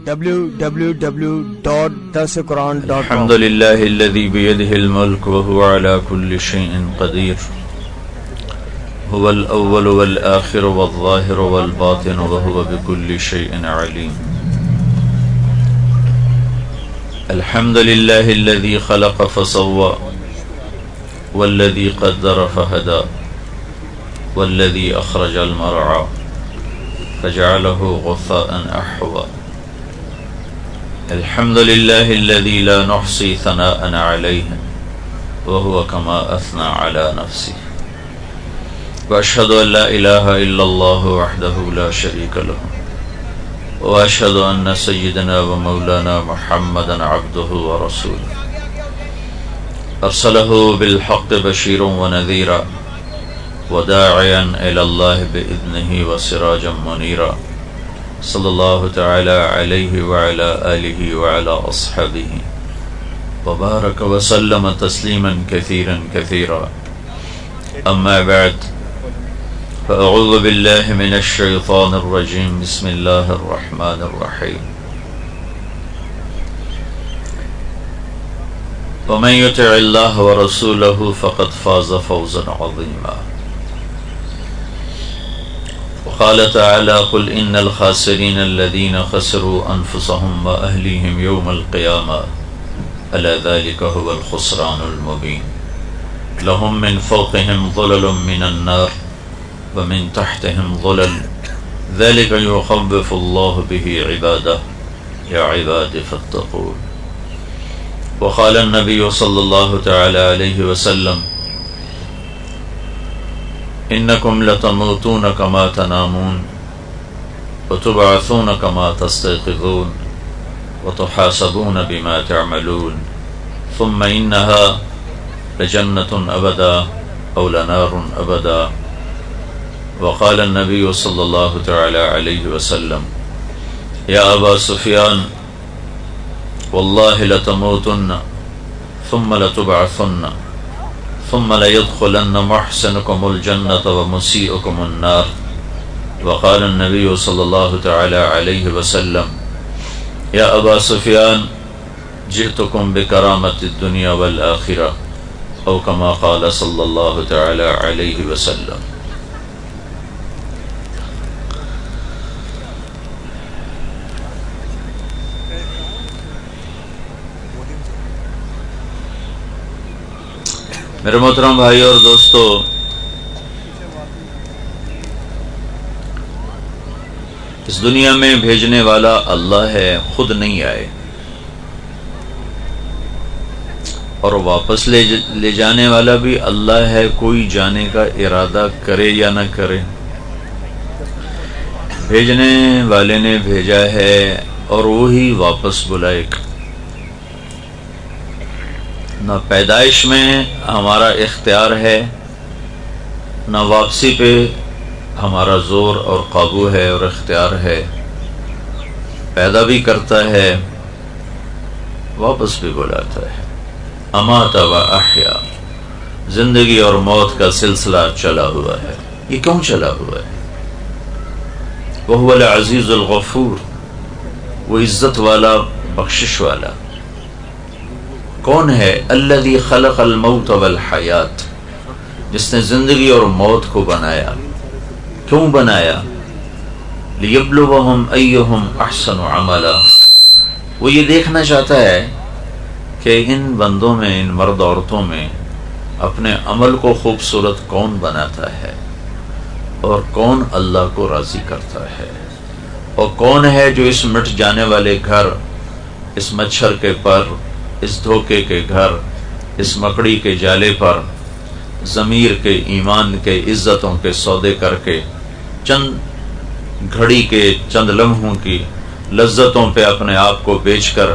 www.darsequran.com. الحمد لله الذي بيده الملك وهو على كل شيء قدير، هو الأول والآخر والظاهر والباطن وهو بكل شيء عليم. الحمد لله الذي خلق فسوى والذي قدر فهدى والذي أخرج المرعى فجعله غثاء أحوى. الحمد لله الذي لا نحصي ثناء عليه وهو كما أثنى على نفسه. وأشهد أن لا إله إلا الله وحده لا شريك له، وأشهد أن سيدنا ومولانا محمدا عبده ورسوله، أرسله بالحق بشيرا ونذيرا وداعيا إلى الله بإذنه وسراجا منيرا، صلى الله تعالى عليه وعلى آله وعلى أصحابه وبارك وسلم تسليما كثيرا كثيرا. أما بعد، فأعوذ بالله من الشيطان الرجيم. بسم الله الرحمن الرحيم. ومن يطع الله ورسوله فقد فاز فوزا عظيما. وقال تعالى: قل إن الخاسرين الذين خسروا أنفسهم وأهليهم يوم القيامة ألا ذلك هو الخسران المبين. لهم من فوقهم ظلل من النار ومن تحتهم ظلل ذلك يخوف الله به عباده يا عباد فاتقون. وقال النبي صلى الله تعالى عليه وسلم: إنكم لتموتون كما تنامون وتبعثون كما تستيقظون وتحاسبون بما تعملون، ثم إنها لجنة أبدا أو لنار أبدا. وقال النبي صلى الله تعالى عليه وسلم: يا أبا سفيان والله لتموتن ثم لتبعثن ثم ليدخلن محسنكم الجنة ومسيئكم النار. وقال النبي صلى الله تعالى عليه وسلم: يا أبا سفيان جئتكم بكرامة الدنيا والآخرة، أو كما قال صلى الله تعالى عليه وسلم. میرے محترم بھائی اور دوستو، اس دنیا میں بھیجنے والا اللہ ہے، خود نہیں آئے، اور واپس لے جانے والا بھی اللہ ہے، کوئی جانے کا ارادہ کرے یا نہ کرے۔ بھیجنے والے نے بھیجا ہے اور وہی واپس بلائے گا۔ نہ پیدائش میں ہمارا اختیار ہے، نہ واپسی پہ ہمارا زور اور قابو ہے اور اختیار ہے۔ پیدا بھی کرتا ہے، واپس بھی بلاتا ہے۔ امات و احیا، زندگی اور موت کا سلسلہ چلا ہوا ہے۔ یہ کیوں چلا ہوا ہے؟ وہو العزیز الغفور، وہ عزت والا، بخشش والا۔ کون ہے؟ الذی خلق الموت والحیات، جس نے زندگی اور موت کو بنایا۔ کیوں بنایا؟ لیبلوہم ایہم احسن عملا، وہ یہ دیکھنا چاہتا ہے کہ ان بندوں میں، ان مرد عورتوں میں اپنے عمل کو خوبصورت کون بناتا ہے، اور کون اللہ کو راضی کرتا ہے، اور کون ہے جو اس مٹ جانے والے گھر، اس مچھر کے پر، اس دھوکے کے گھر، اس مکڑی کے جالے پر ضمیر کے، ایمان کے، عزتوں کے سودے کر کے چند گھڑی کے، چند لمحوں کی لذتوں پہ اپنے آپ کو بیچ کر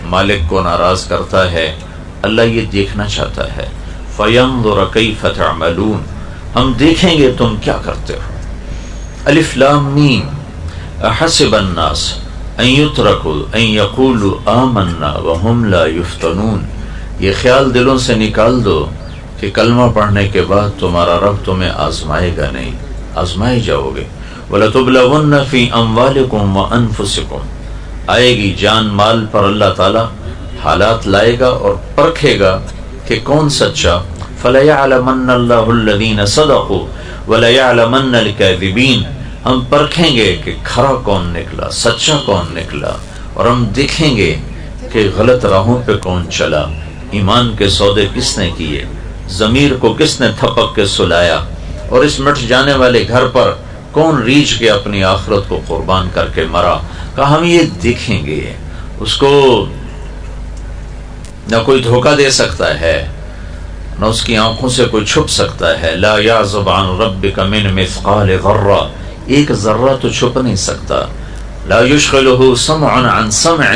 مالک کو ناراض کرتا ہے۔ اللہ یہ دیکھنا چاہتا ہے۔ فَيَنظُرَ كَيْفَ تَعْمَلُونَ، ہم دیکھیں گے تم کیا کرتے ہو۔ الف لام میم، احسب الناس ان يتركوا ان يقولوا آمنا وهم لا يفتنون، یہ خیال دلوں سے نکال دو کہ کلمہ پڑھنے کے بعد تمہارا رب تمہیں آزمائے گا نہیں، آزمائے جاؤ گے۔ وَلَتُبْلَوُنَّ فِي أَمْوَالِكُمْ وَأَنفُسِكُمْ، آئے گی جان مال پر اللہ تعالی حالات لائے گا اور پرکھے گا کہ کون سچا. فَلَيَعْلَمَنَّ اللَّهُ الَّذِينَ صَدَقُوا وَلَيَعْلَمَنَّ الْكَاذِبِينَ. ہم پرکھیں گے کہ کھرا کون نکلا، سچا کون نکلا، اور ہم دیکھیں گے کہ غلط راہوں پہ کون چلا. ایمان کے سودے کس نے کیے، ضمیر کو کس نے تھپک کے سلایا، اور اس مٹ جانے والے گھر پر کون ریچھ کے اپنی آخرت کو قربان کر کے مرا. کہا ہم یہ دیکھیں گے. اس کو نہ کوئی دھوکہ دے سکتا ہے، نہ اس کی آنکھوں سے کوئی چھپ سکتا ہے. لا یعزب عن ربک من مثقال ذرہ، ایک ذرہ تو چھپ نہیں سکتا. لا یشغلہ سمع عن سمع،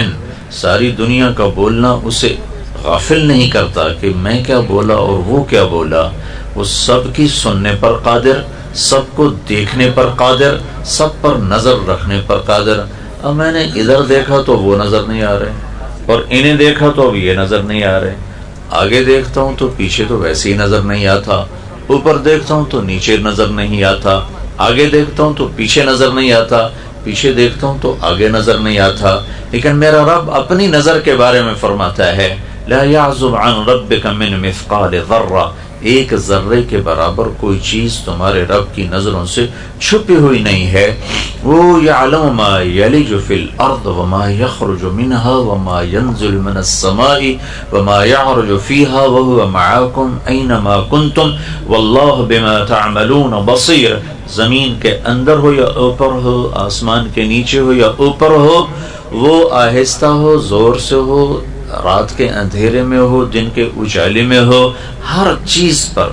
ساری دنیا کا بولنا اسے غافل نہیں کرتا کہ میں کیا بولا اور وہ کیا بولا. وہ سب کی سننے پر قادر، سب کو دیکھنے پر قادر، سب پر نظر رکھنے پر قادر. اب میں نے ادھر دیکھا تو وہ نظر نہیں آ رہے، اور انہیں دیکھا تو اب یہ نظر نہیں آ رہے. آگے دیکھتا ہوں تو پیچھے تو ویسے ہی نظر نہیں آتا، اوپر دیکھتا ہوں تو نیچے نظر نہیں آتا، آگے دیکھتا ہوں تو پیچھے نظر نہیں آتا، پیچھے دیکھتا ہوں تو آگے نظر نہیں آتا. لیکن میرا رب اپنی نظر کے بارے میں فرماتا ہے لا يعزب عن ربك من مثقال ذرہ، ایک ذرے کے برابر کوئی چیز تمہارے رب کی نظروں سے چھپی ہوئی نہیں ہے. وہ یعلم ما یلج فی الارض وما یخرج منها وما ینزل من السماء وما یعرج فیها وهو معاکم اینما کنتم واللہ بما تعملون بصیر. زمین کے اندر ہو یا اوپر ہو، آسمان کے نیچے ہو یا اوپر ہو، وہ آہستہ ہو، زور سے ہو، رات کے اندھیرے میں ہو، دن کے اجالے میں ہو، ہر چیز پر،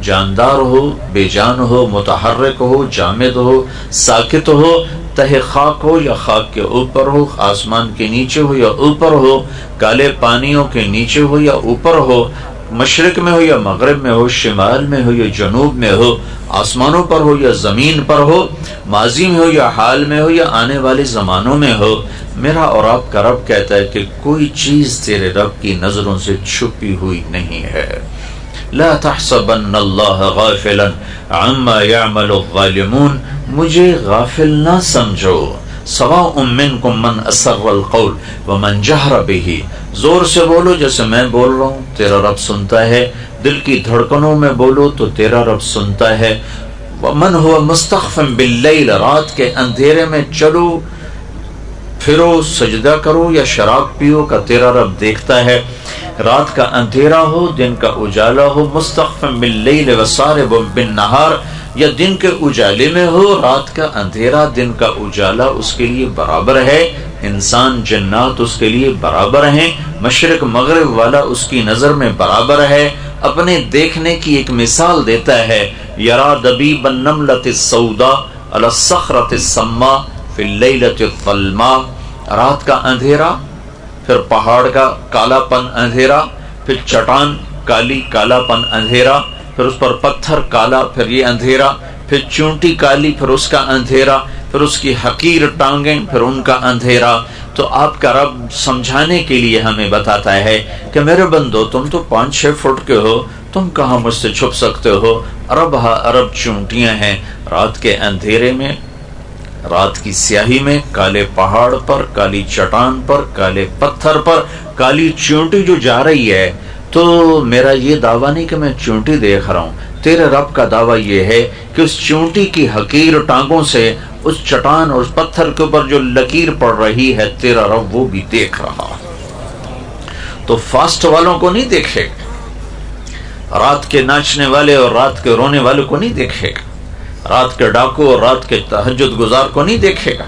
جاندار ہو، بے جان ہو، متحرک ہو، جامد ہو، ساکت ہو، تہ خاک ہو یا خاک کے اوپر ہو، آسمان کے نیچے ہو یا اوپر ہو، کالے پانیوں کے نیچے ہو یا اوپر ہو، مشرق میں ہو یا مغرب میں ہو، شمال میں ہو یا جنوب میں ہو، آسمانوں پر ہو یا زمین پر ہو، ماضی میں ہو یا حال میں ہو یا آنے والے زمانوں میں ہو. میرا اور آپ کا رب کہتا ہے کہ کوئی چیز تیرے رب کی نظروں سے چھپی ہوئی نہیں ہے. لا تحسبن اللہ غافلا عما يعمل الظالمون، مجھے غافل نہ سمجھو. سواء منکم من اسر القول ومن جہر به، زور سے بولو جیسے میں بول رہا ہوں، تیرا رب سنتا ہے. دل کی دھڑکنوں میں بولو تو تیرا رب سنتا ہے. ومن هو مستخف باللیل، رات کے اندھیرے میں چلو پھرو، سجدہ کرو یا شراب پیو کا تیرا رب دیکھتا ہے. رات کا اندھیرا ہو، دن کا اجالا ہو، مستخف باللیل وسارب بالنہار، یا دن کے اجالے میں ہو، رات کا اندھیرا دن کا اجالا اس کے لیے برابر ہے. انسان جنات اس کے لیے برابر ہیں، مشرق مغرب والا اس کی نظر میں برابر ہے. اپنے دیکھنے کی ایک مثال دیتا ہے، یرا دبیب النملۃ السوداء علی الصخرۃ السماء فی اللیلۃ الظلماء. رات کا اندھیرا، پھر پہاڑ کا کالا پن اندھیرا، پھر چٹان کالی کالا پن اندھیرا، پھر اس پر پتھر کالا، پھر یہ اندھیرا، پھر چونٹی کالی، پھر اس کا اندھیرا، پھر اس کی حقیر ٹانگیں، پھر ان کا اندھیرا. تو آپ کا رب سمجھانے کے لیے ہمیں بتاتا ہے کہ میرے بندو، تم تو 5-6 فٹ کے ہو، تم کہاں مجھ سے چھپ سکتے ہو. ارب ہا ارب چونٹیاں ہیں رات کے اندھیرے میں، رات کی سیاہی میں، کالے پہاڑ پر، کالی چٹان پر، کالے پتھر پر، کالی چونٹی جو جا رہی ہے. تو میرا یہ دعویٰ نہیں کہ میں چونٹی دیکھ رہا ہوں، تیرے رب کا دعویٰ یہ ہے کہ اس چونٹی کی حقیر ٹانگوں سے اس چٹان اور اس پتھر کے اوپر جو لکیر پڑ رہی ہے، تیرا رب وہ بھی دیکھ رہا. تو فاسٹ والوں کو نہیں دیکھے گا، رات کے ناچنے والے اور رات کے رونے والوں کو نہیں دیکھے گا، رات کے ڈاکو اور رات کے تہجد گزار کو نہیں دیکھے گا،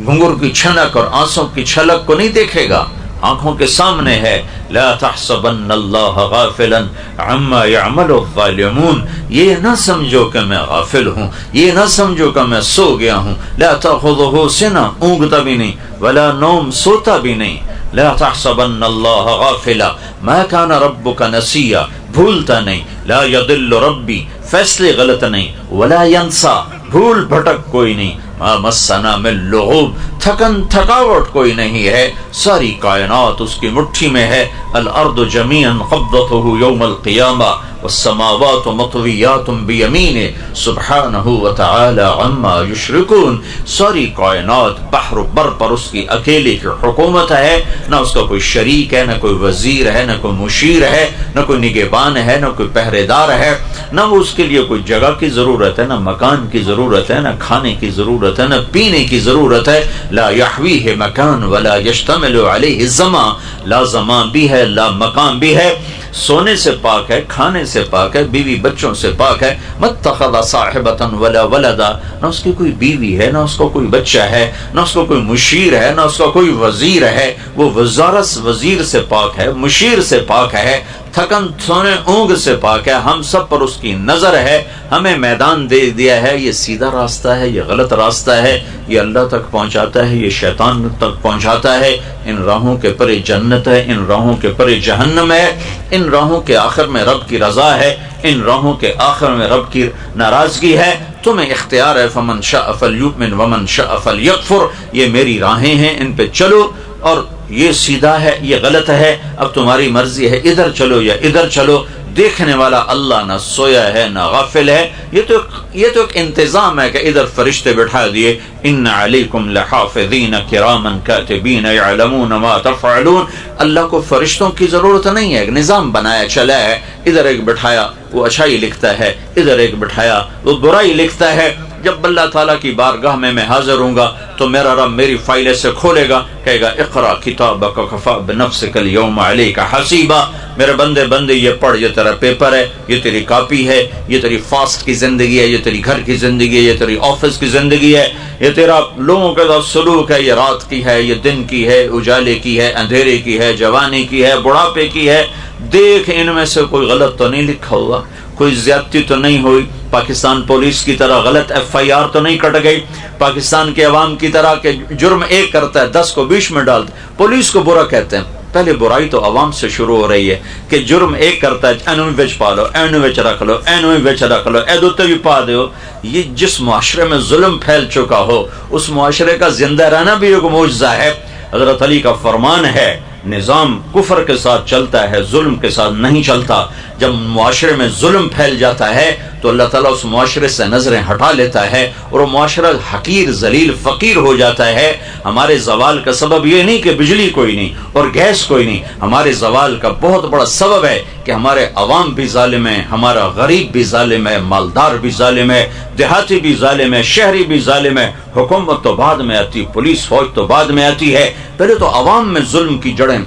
گھنگور کی چھنک اور آنسوں کی چھلک کو نہیں دیکھے گا. آنکھوں کے سامنے ہے. لا تحسبن اللہ غافلا عما يعمل الظالمون، یہ نہ سمجھو کہ میں غافل ہوں، یہ نہ سمجھو کہ میں سو گیا ہوں. لا تأخذه سنہ، اونگتا بھی نہیں، ولا نوم، سوتا بھی نہیں. لا تحسبن اللہ غافلا ما كان ربك نسیا، بھولتا نہیں. لا يضل ربی، فیصلے غلط نہیں. ولا ينسى، بھول بھٹک کوئی نہیں. ما مسنا من لغوب، تھکن تھکاوٹ کوئی نہیں ہے. ساری کائنات اس کی مٹھی میں ہے. الارض جميعا قبضته يوم القيامة والسماوات مطویات بیمینہ سبحانہ وتعالی عما یشرکون. ساری کائنات بحر و بر پر اس کی اکیلے کی حکومت ہے، نہ اس کا کوئی شریک ہے، نہ کوئی وزیر ہے، نہ کوئی مشیر ہے، نہ کوئی نگہبان ہے، نہ کوئی پہرے دار ہے، نہ وہ اس کے لیے کوئی جگہ کی ضرورت ہے، نہ مکان کی ضرورت ہے، نہ کھانے کی ضرورت ہے، نہ پینے کی ضرورت ہے. لا یحویہ مکان ولا یشتمل علیہ الزمان، لا زمان بھی ہے لا مکان بھی ہے، سونے سے پاک ہے، کھانے سے پاک ہے، بیوی بچوں سے پاک ہے. متخذ صاحبۃ ولا ولدا، نہ اس کی کوئی بیوی ہے، نہ اس کو کوئی بچہ ہے، نہ اس کو کوئی مشیر ہے، نہ اس کا کوئی وزیر ہے. وہ وزارت وزیر سے پاک ہے، مشیر سے پاک ہے، تھکن سونے اونگ سے پاک ہے. ہم سب پر اس کی نظر ہے. ہمیں میدان دے دیا ہے، یہ سیدھا راستہ ہے، یہ غلط راستہ ہے، یہ اللہ تک پہنچاتا ہے، یہ شیطان تک پہنچاتا ہے. ان راہوں کے پرے جنت ہے، ان راہوں کے پرے جہنم ہے، ان راہوں کے آخر میں رب کی رضا ہے، ان راہوں کے آخر میں رب کی ناراضگی ہے. تمہیں اختیار ہے، فمن شاء فلیؤمن ومن شاء فلیکفر. یہ میری راہیں ہیں، ان پہ چلو، اور یہ سیدھا ہے، یہ غلط ہے، اب تمہاری مرضی ہے، ادھر چلو یا ادھر چلو. دیکھنے والا اللہ نہ سویا ہے نہ غافل ہے. یہ تو ایک انتظام ہے کہ ادھر فرشتے بٹھا دیے، ان علیکم لحافظین کراما کاتبین یعلمون ما تفعلون. اللہ کو فرشتوں کی ضرورت نہیں ہے، ایک نظام بنایا چلا ہے. ادھر ایک بٹھایا وہ اچھائی لکھتا ہے، ادھر ایک بٹھایا وہ برائی لکھتا ہے. جب اللہ تعالیٰ کی بارگاہ میں حاضر ہوں گا تو میرا رب میری فائل سے کھولے گا، کہے گا اقرا کتابک کفی بنفسک اليوم علیک حسیبا. میرے بندے یہ پڑھ، یہ تیرا پیپر ہے، یہ تیری کاپی ہے، یہ تیری فاسٹ کی زندگی ہے، یہ تیری گھر کی زندگی ہے، یہ تیری آفس کی زندگی ہے، یہ تیرا لوگوں کے ساتھ سلوک ہے، یہ رات کی ہے، یہ دن کی ہے، اجالے کی ہے، اندھیرے کی ہے، جوانی کی ہے، بڑھاپے کی ہے. دیکھ ان میں سے کوئی غلط تو نہیں لکھا ہوا، کوئی زیادتی تو نہیں ہوئی، پاکستان پولیس کی طرح غلط FIR تو نہیں کٹ گئی، پاکستان کے عوام کی طرح کہ جرم ایک کرتا ہے 10 کو 20 میں ڈالتا. پولیس کو برا کہتے ہیں، پہلے برائی تو عوام سے شروع ہو رہی ہے کہ جرم ایک کرتا ہے، اینو وچ پا لو، اینو وچ رکھ لو، اینو وچ رکھ لو، اے دوتے بھی پا دیو. یہ جس معاشرے میں ظلم پھیل چکا ہو اس معاشرے کا زندہ رہنا بھی ایک معجزہ ہے. حضرت علی کا فرمان ہے، نظام کفر کے ساتھ چلتا ہے، ظلم کے ساتھ نہیں چلتا. جب معاشرے میں ظلم پھیل جاتا ہے تو اللہ تعالیٰ اس معاشرے سے نظریں ہٹا لیتا ہے اور وہ معاشرہ حقیر ذلیل فقیر ہو جاتا ہے. ہمارے زوال کا سبب یہ نہیں کہ بجلی کوئی نہیں اور گیس کوئی نہیں، ہمارے زوال کا بہت بڑا سبب ہے کہ ہمارے عوام بھی ظالم ہیں، ہمارا غریب بھی ظالم ہے، مالدار بھی ظالم ہے، دیہاتی بھی ظالم ہے، شہری بھی ظالم ہے. حکومت تو بعد میں آتی، پولیس فوج تو بعد میں آتی ہے. پہلے تو عوام میں ظلم کی جڑیں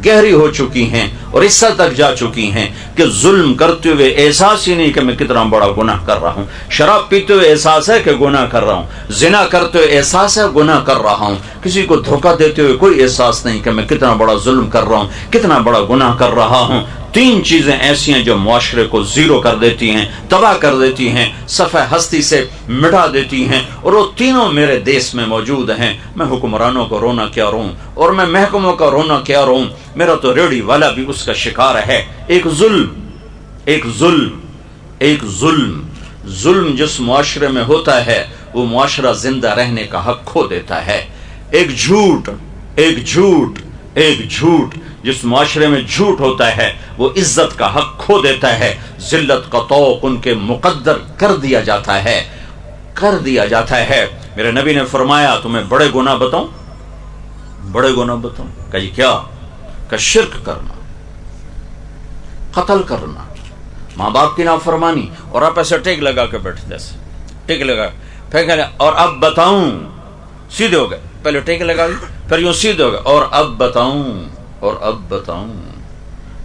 گہری ہو چکی ہیں اور اس حد تک جا چکی ہیں کہ ظلم کرتے ہوئے احساس ہی نہیں کہ میں کتنا بڑا گناہ کر رہا ہوں. شراب پیتے ہوئے احساس ہے کہ گناہ کر رہا ہوں، زنا کرتے ہوئے احساس ہے گناہ کر رہا ہوں، کسی کو دھوکہ دیتے ہوئے کوئی احساس نہیں کہ میں کتنا بڑا ظلم کر رہا ہوں، کتنا بڑا گناہ کر رہا ہوں. 3 چیزیں ایسی ہیں جو معاشرے کو زیرو کر دیتی ہیں، تباہ کر دیتی ہیں، صفحہ ہستی سے مٹا دیتی ہیں، اور وہ تینوں میرے دیس میں موجود ہیں. میں حکمرانوں کو رونا کیا روں اور میں محکموں کا رونا کیا روں، میرا تو ریڑھی والا بھی اس کا شکار ہے. ایک ظلم جس معاشرے میں ہوتا ہے وہ معاشرہ زندہ رہنے کا حق کھو دیتا ہے. ایک جھوٹ جس معاشرے میں جھوٹ ہوتا ہے وہ عزت کا حق کھو دیتا ہے. ذلت کا طوق ان کے مقدر کر دیا جاتا ہے. میرے نبی نے فرمایا تمہیں بڑے گناہ بتاؤں، کہ جی کیا؟ کہ شرک کرنا، قتل کرنا، ماں باپ کی نافرمانی. اور آپ ایسے ٹیک لگا کے بیٹھے، جیسے ٹیک لگا پھینک. اور اب بتاؤں، سیدھے ہو گئے، پہلے ٹیک لگا پھر یوں سیدھے ہو گئے. اور اب بتاؤں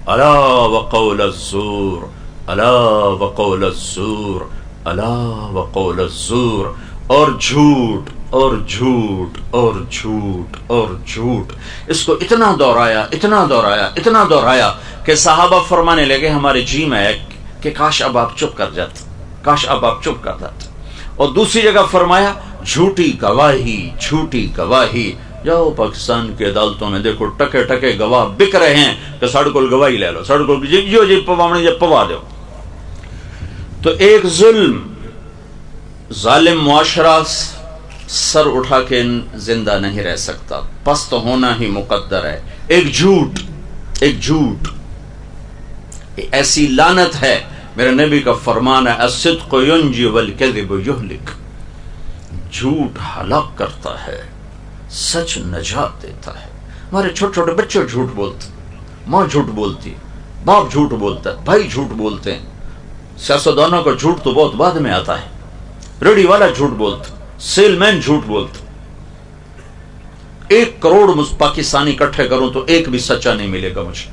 الا وقول الزور، الا وقول الزور، الا وقول الزور. اور جھوٹ اور جھوٹ اور جھوٹ اور جھوٹ. اس کو اتنا دہرایا کہ صحابہ فرمانے لگے ہمارے جی میں ہے کہ کاش اب آپ چپ کر جاتے. اور دوسری جگہ فرمایا جھوٹی گواہی. جاؤ پاکستان کی عدالتوں میں دیکھو ٹکے گواہ بک رہے ہیں کہ ساڑھے کو گواہی لے لو، ساڑھے کو جی پوا دو. تو ایک ظالم معاشرہ سر اٹھا کے زندہ نہیں رہ سکتا، پست ہونا ہی مقدر ہے. ایک ایک جھوٹ، ایسی لعنت ہے، میرے نبی کا فرمان ہے الصدق ینجی والکذب یہلک، جھوٹ ہلاک کرتا ہے، سچ نجات دیتا ہے۔ ہمارے چھوٹے چھوٹے بچے جھوٹ بولتے، ماں جھوٹ بولتی، باپ جھوٹ بولتا ہے، بھائی جھوٹ بولتے ہیں۔ سیاستدانوں کا جھوٹ تو بہت بعد میں آتا ہے، ریڈی والا جھوٹ بولتا، سیل مین جھوٹ بولتا۔ 1 کروڑ پاکستانی اکٹھے کروں تو ایک بھی سچا نہیں ملے گا مجھے۔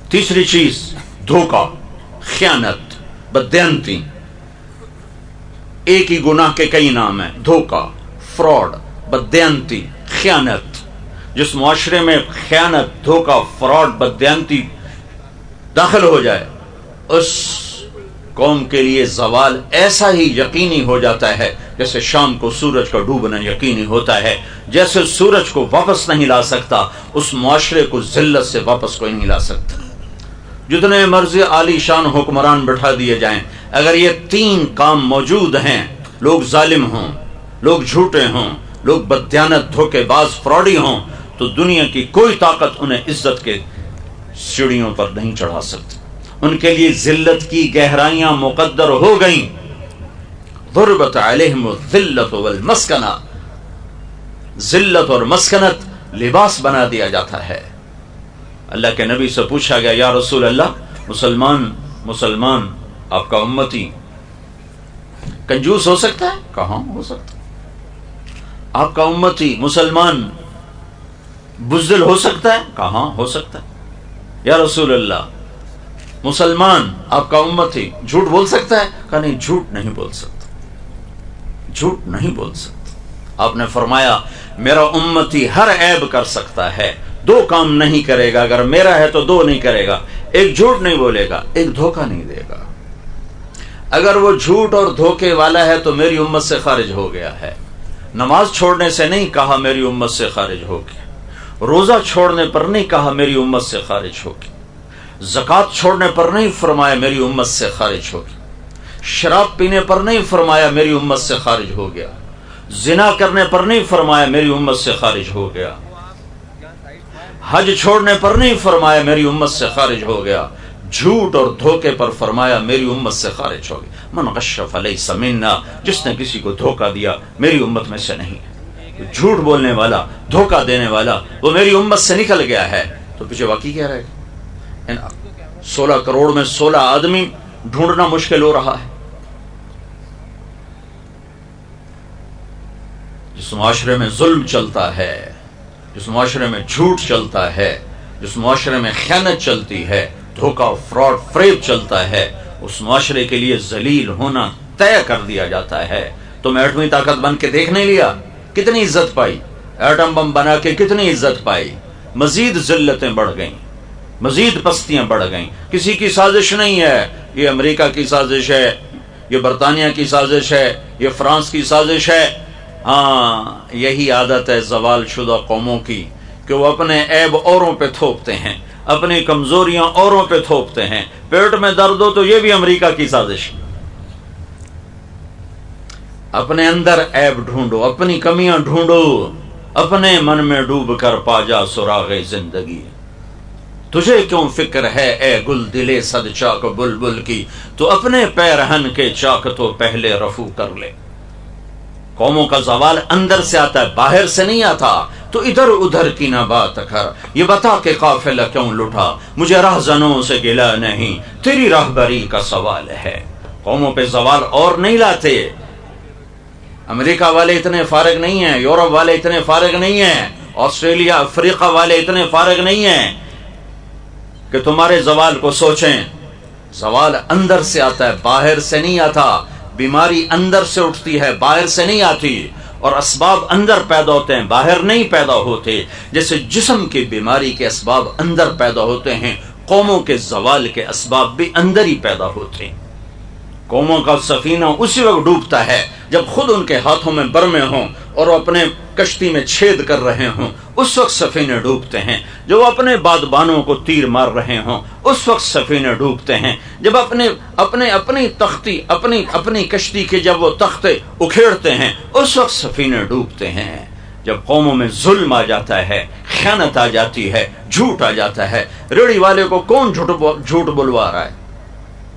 تیسری چیز دھوکہ، خیانت، بددیانتی۔ ایک ہی گناہ کے کئی نام ہیں، دھوکہ، فراڈ، بددیانتی، خیانت۔ جس معاشرے میں خیانت، دھوکہ، فراڈ، بددیانتی داخل ہو جائے، اس قوم کے لیے زوال ایسا ہی یقینی ہو جاتا ہے جیسے شام کو سورج کا ڈوبنا یقینی ہوتا ہے۔ جیسے سورج کو واپس نہیں لا سکتا، اس معاشرے کو ذلت سے واپس کوئی نہیں لا سکتا۔ جتنے مرضی عالی شان حکمران بٹھا دیے جائیں، اگر یہ 3 کام موجود ہیں، لوگ ظالم ہوں، لوگ جھوٹے ہوں، لوگ بددیانت، دھوکے باز، فراڈی ہوں، تو دنیا کی کوئی طاقت انہیں عزت کے سیڑھیوں پر نہیں چڑھا سکتی۔ ان کے لیے ذلت کی گہرائیاں مقدر ہو گئیں۔ ضربت علیہم الذلۃ والمسکنہ، ذلت اور مسکنت لباس بنا دیا جاتا ہے۔ اللہ کے نبی سے پوچھا گیا، یا رسول اللہ، مسلمان آپ کا امتی کنجوس ہو سکتا ہے؟ کہاں ہو سکتا؟ آپ کا امتی مسلمان بزدل ہو سکتا ہے؟ کہاں ہو سکتا ہے؟ یا رسول اللہ، مسلمان آپ کا امتی جھوٹ بول سکتا ہے؟ کہا نہیں، جھوٹ نہیں بول سکتا، جھوٹ نہیں بول سکتا۔ آپ نے فرمایا میرا امتی ہر عیب کر سکتا ہے، 2 کام نہیں کرے گا، اگر میرا ہے تو 2 نہیں کرے گا، ایک جھوٹ نہیں بولے گا، ایک دھوکہ نہیں دے گا۔ اگر وہ جھوٹ اور دھوکے والا ہے تو میری امت سے خارج ہو گیا ہے۔ نماز چھوڑنے سے نہیں کہا میری امت سے خارج ہو گیا، روزہ چھوڑنے پر نہیں کہا میری امت سے خارج ہو گیا، زکوٰۃ چھوڑنے پر نہیں فرمایا میری امت سے خارج ہو گیا، شراب پینے پر نہیں فرمایا میری امت سے خارج ہو گیا، زنا کرنے پر نہیں فرمایا میری امت سے خارج ہو گیا، حج چھوڑنے پر نہیں فرمایا میری امت سے خارج ہو گیا، جھوٹ اور دھوکے پر فرمایا میری امت سے خارج ہو گیا۔ من غش فلیس منا، جس نے کسی کو دھوکہ دیا میری امت میں سے نہیں ہے۔ جھوٹ بولنے والا، دھوکہ دینے والا، وہ میری امت سے نکل گیا ہے۔ تو پیچھے باقی کیا رہے گا؟ 16 کروڑ میں 16 آدمی ڈھونڈنا مشکل ہو رہا ہے۔ جس معاشرے میں ظلم چلتا ہے، جس معاشرے میں جھوٹ چلتا ہے، جس معاشرے میں خیانت چلتی ہے، دھوکہ، فراڈ، فریب چلتا ہے، اس معاشرے کے لیے ذلیل ہونا طے کر دیا جاتا ہے۔ تم ایٹمی طاقت بن کے دیکھ نہیں لیا کتنی عزت پائی، ایٹم بم بنا کے کتنی عزت پائی، مزید ذلتیں بڑھ گئیں، مزید پستیاں بڑھ گئیں۔ کسی کی سازش نہیں ہے، یہ امریکہ کی سازش ہے، یہ برطانیہ کی سازش ہے، یہ فرانس کی سازش ہے۔ ہاں، یہی عادت ہے زوال شدہ قوموں کی کہ وہ اپنے عیب اوروں پہ تھوپتے ہیں، اپنی کمزوریاں اوروں پہ تھوپتے ہیں۔ پیٹ میں درد ہو تو یہ بھی امریکہ کی سازش۔ اپنے اندر عیب ڈھونڈو، اپنی کمیاں ڈھونڈو، اپنے من میں ڈوب کر پا جا سراغ زندگی۔ تجھے کیوں فکر ہے اے گل دلے صد چاک بلبل کی، تو اپنے پیرہن کے چاک تو پہلے رفو کر لے۔ قوموں کا زوال اندر سے آتا ہے، باہر سے نہیں آتا۔ تو ادھر ادھر کی نہ بات کر، یہ بتا کہ قافلہ کیوں لٹا، مجھے راہزنوں سے گلہ نہیں، تیری راہبری کا سوال ہے۔ قوموں پہ زوال اور نہیں لاتے۔ امریکہ والے اتنے فارغ نہیں ہیں، یورپ والے اتنے فارغ نہیں ہیں، آسٹریلیا، افریقہ والے اتنے فارغ نہیں ہیں کہ تمہارے زوال کو سوچیں۔ زوال اندر سے آتا ہے، باہر سے نہیں آتا۔ بیماری اندر سے اٹھتی ہے، باہر سے نہیں آتی، اور اسباب اندر پیدا ہوتے ہیں، باہر نہیں پیدا ہوتے۔ جیسے جسم کی بیماری کے اسباب اندر پیدا ہوتے ہیں، قوموں کے زوال کے اسباب بھی اندر ہی پیدا ہوتے ہیں۔ قوموں کا سفینہ اسی وقت ڈوبتا ہے جب خود ان کے ہاتھوں میں برمے ہوں اور وہ اپنے کشتی میں چھید کر رہے ہوں، اس وقت سفینے ڈوبتے ہیں۔ جب وہ اپنے بادبانوں کو تیر مار رہے ہوں، اس وقت سفینے ڈوبتے ہیں۔ جب اپنی کشتی کے جب وہ تختے اکھیڑتے ہیں، اس وقت سفینے ڈوبتے ہیں۔ جب قوموں میں ظلم آ جاتا ہے، خیانت آ جاتی ہے، جھوٹ آ جاتا ہے۔ ریڑھی والے کو کون جھوٹ بلوا رہا ہے؟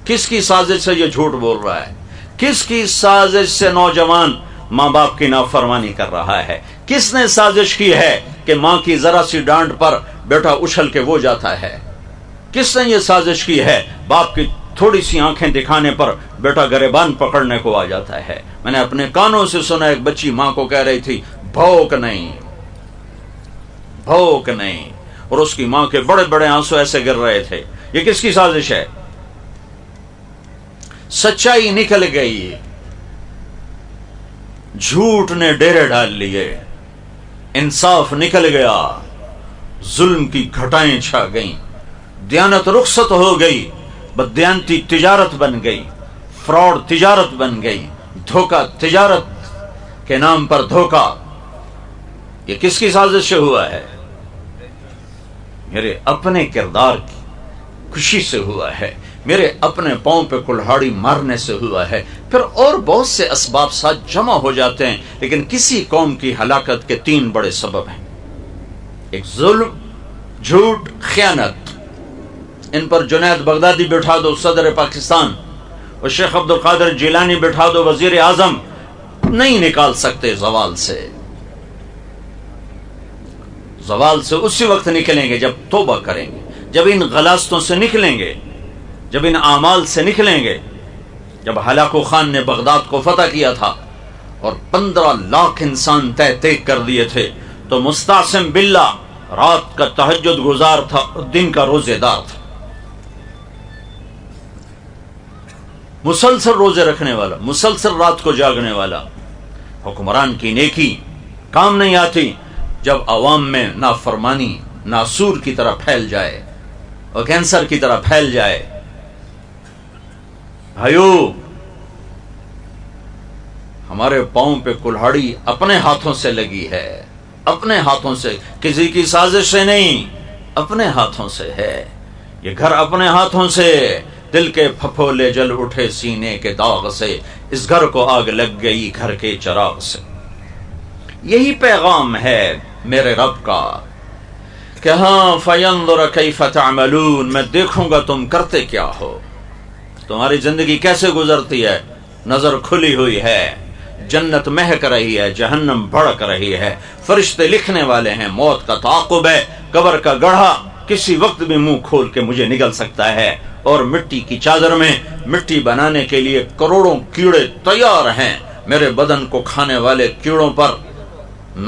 کس کی سازش سے یہ جھوٹ بول رہا ہے؟ کس کی سازش سے نوجوان ماں باپ کی نافرمانی کر رہا ہے؟ کس نے سازش کی ہے کہ ماں کی ذرا سی ڈانٹ پر بیٹا اچھل کے وہ جاتا ہے؟ کس نے یہ سازش کی ہے باپ کی تھوڑی سی آنکھیں دکھانے پر بیٹا گریبان پکڑنے کو آ جاتا ہے؟ میں نے اپنے کانوں سے سنا، ایک بچی ماں کو کہہ رہی تھی بھوک نہیں، بھوک نہیں، اور اس کی ماں کے بڑے بڑے آنسو ایسے گر رہے تھے۔ یہ کس کی سازش ہے؟ سچائی نکل گئی، جھوٹ نے ڈیرے ڈال لیے، انصاف نکل گیا، ظلم کی گھٹائیں چھا گئیں، دیانت رخصت ہو گئی، بددیانتی تجارت بن گئی، فراڈ تجارت بن گئی، دھوکہ تجارت کے نام پر دھوکہ۔ یہ کس کی سازش سے ہوا ہے؟ میرے اپنے کردار کی خوشی سے ہوا ہے، میرے اپنے پاؤں پہ کلہاڑی مارنے سے ہوا ہے۔ پھر اور بہت سے اسباب ساتھ جمع ہو جاتے ہیں، لیکن کسی قوم کی ہلاکت کے 3 بڑے سبب ہیں۔ ایک ظلم، جھوٹ، خیانت۔ ان پر جنید بغدادی بٹھا دو صدر پاکستان، اور شیخ عبد القادر جیلانی بٹھا دو وزیر اعظم، نہیں نکال سکتے زوال سے۔ زوال سے اسی وقت نکلیں گے جب توبہ کریں گے، جب ان غلاستوں سے نکلیں گے، جب ان اعمال سے نکلیں گے۔ جب ہلاکو خان نے بغداد کو فتح کیا تھا اور 15 لاکھ انسان تہ تیگ کر دیے تھے، تو مستعصم باللہ رات کا تہجد گزار تھا، دن کا روزے دار تھا، مسلسل روزے رکھنے والا، مسلسل رات کو جاگنے والا۔ حکمران کی نیکی کام نہیں آتی جب عوام میں نافرمانی ناسور کی طرح پھیل جائے اور کینسر کی طرح پھیل جائے۔ بھائیو، ہمارے پاؤں پہ کلہاڑی اپنے ہاتھوں سے لگی ہے، اپنے ہاتھوں سے، کسی کی سازش سے نہیں، اپنے ہاتھوں سے ہے۔ یہ گھر اپنے ہاتھوں سے، دل کے پھپھولے جل اٹھے سینے کے داغ سے، اس گھر کو آگ لگ گئی گھر کے چراغ سے۔ یہی پیغام ہے میرے رب کا کہ ہاں فینظر کیف تعملون، میں دیکھوں گا تم کرتے کیا ہو، تمہاری زندگی کیسے گزرتی ہے۔ نظر کھلی ہوئی ہے، جنت مہک رہی ہے، جہنم بھڑک رہی ہے، فرشتے لکھنے والے ہیں، موت کا تعاقب ہے، قبر کا گڑھا کسی وقت بھی منہ کھول کے مجھے نگل سکتا ہے، اور مٹی کی چادر میں مٹی بنانے کے لیے کروڑوں کیڑے تیار ہیں۔ میرے بدن کو کھانے والے کیڑوں پر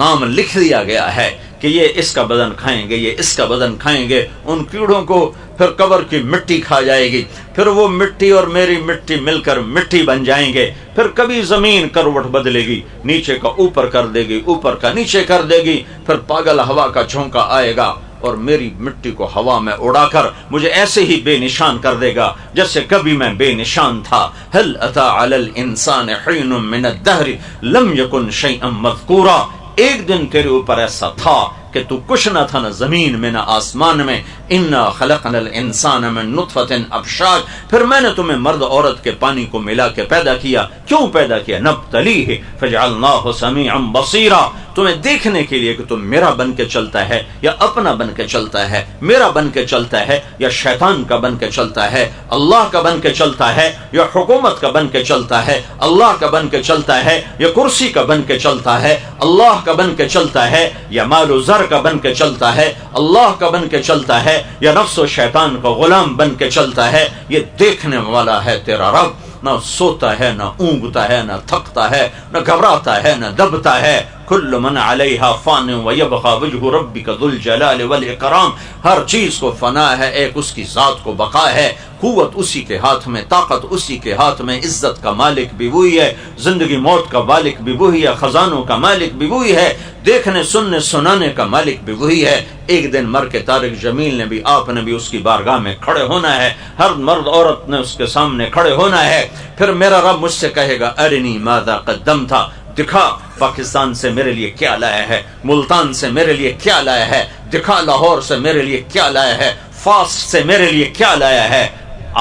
نام لکھ دیا گیا ہے کہ یہ اس کا بدن کھائیں گے، یہ اس کا بدن کھائیں گے۔ ان کیڑوں کو پھر قبر کی مٹی کھا جائے گی، پھر وہ مٹی اور میری مٹی مل کر مٹی بن جائیں گے۔ پھر کبھی زمین کروٹ بدلے گی، نیچے کا اوپر کر دے گی، اوپر کا نیچے کر دے گی، پھر پاگل ہوا کا جھونکا آئے گا اور میری مٹی کو ہوا میں اڑا کر مجھے ایسے ہی بے نشان کر دے گا جیسے کبھی میں بے نشان تھا۔ هل اتى على الانسان حين من الدهر لم يكن شيئا مذكورا، ایک دن تیرے اوپر ایسا تھا کہ تو کچھ نہ تھا، نہ زمین میں نہ آسمان میں۔ انا خلقنا الانسان من نطفة امشاج، پھر میں نے تمہیں مرد عورت کے پانی کو ملا کے پیدا کیا۔ کیوں پیدا کیا؟ نبتلیہ فجعلناہ سمیعا بصیرا، تمہیں دیکھنے کے لیے کہ تم میرا بن کے چلتا ہے یا اپنا بن کے چلتا ہے، میرا بن کے چلتا ہے یا شیطان کا بن کے چلتا ہے، اللہ کا بن کے چلتا ہے یا حکومت کا بن کے چلتا ہے، اللہ کا بن کے چلتا ہے یا کرسی کا بن کے چلتا ہے، اللہ کا بن کے چلتا ہے یا مال و زر کا بن کے چلتا ہے، اللہ کا بن کے چلتا ہے یا نفس و شیطان کا غلام بن کے چلتا ہے۔ یہ دیکھنے والا ہے تیرا رب، نہ سوتا ہے، نہ اونگتا ہے، نہ تھکتا ہے، نہ گھبراتا ہے، نہ دبتا ہے۔ کل من علیہا فان ویبقى وجہ ربک ذو الجلال والاکرام، ہر چیز کو فنا ہے، ایک اس کی ذات کو بقا ہے۔ قوت اسی کے ہاتھ میں، طاقت اسی کے ہاتھ میں، عزت کا مالک بھی وہی ہے، زندگی موت کا مالک بھی وہی ہے، خزانوں کا مالک بھی وہی ہے، دیکھنے سننے سنانے کا مالک بھی وہی ہے۔ ایک دن مر کے طارق جمیل نے بھی، آپ نے بھی اس کی بارگاہ میں کھڑے ہونا ہے، ہر مرد عورت نے اس کے سامنے کھڑے ہونا ہے۔ پھر میرا رب مجھ سے کہے گا ارنی ماذا قدمت، دکھا پاکستان سے میرے لیے کیا لایا ہے، ملتان سے میرے لیے کیا لایا ہے، دکھا لاہور سے میرے لیے کیا لایا ہے، فاس سے میرے لیے کیا لایا ہے۔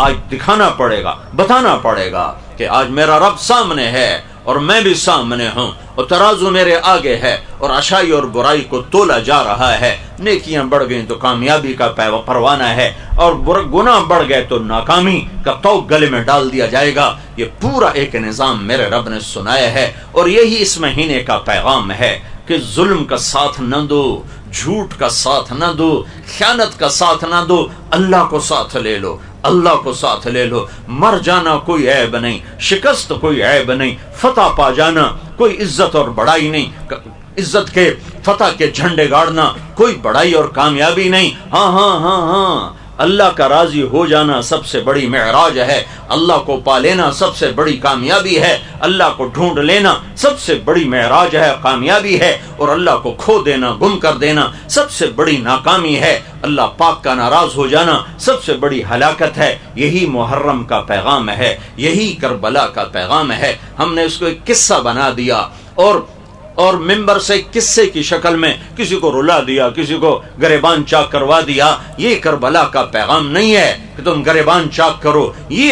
آج دکھانا پڑے گا، بتانا پڑے گا کہ آج میرا رب سامنے ہے اور میں بھی سامنے ہوں، اور ترازو میرے آگے ہے، اور اچھائی اور برائی کو تولا جا رہا ہے۔ نیکیاں بڑھ گئیں تو کامیابی کا پروانہ ہے، اور گناہ بڑھ گئے تو ناکامی کا توق گلے میں ڈال دیا جائے گا۔ یہ پورا ایک نظام میرے رب نے سنایا ہے، اور یہی اس مہینے کا پیغام ہے کہ ظلم کا ساتھ نہ دو، جھوٹ کا ساتھ نہ دو، خیانت کا ساتھ نہ دو، اللہ کو ساتھ لے لو، اللہ کو ساتھ لے لو۔ مر جانا کوئی عیب نہیں، شکست کوئی عیب نہیں، فتح پا جانا کوئی عزت اور بڑائی نہیں، عزت کے فتح کے جھنڈے گاڑنا کوئی بڑائی اور کامیابی نہیں۔ ہاں ہاں ہاں ہاں، اللہ کا راضی ہو جانا سب سے بڑی معراج ہے، اللہ کو پا لینا سب سے بڑی کامیابی ہے، اللہ کو ڈھونڈ لینا سب سے بڑی معراج ہے، کامیابی ہے، اور اللہ کو کھو دینا، گم کر دینا سب سے بڑی ناکامی ہے، اللہ پاک کا ناراض ہو جانا سب سے بڑی ہلاکت ہے۔ یہی محرم کا پیغام ہے، یہی کربلا کا پیغام ہے۔ ہم نے اس کو ایک قصہ بنا دیا، اور ممبر سے قصے کی شکل میں کسی کو رلا دیا، کسی کو گریبان چاک کروا دیا۔ یہ کربلا کا پیغام نہیں ہے کہ تم گریبان چاک کرو، یہ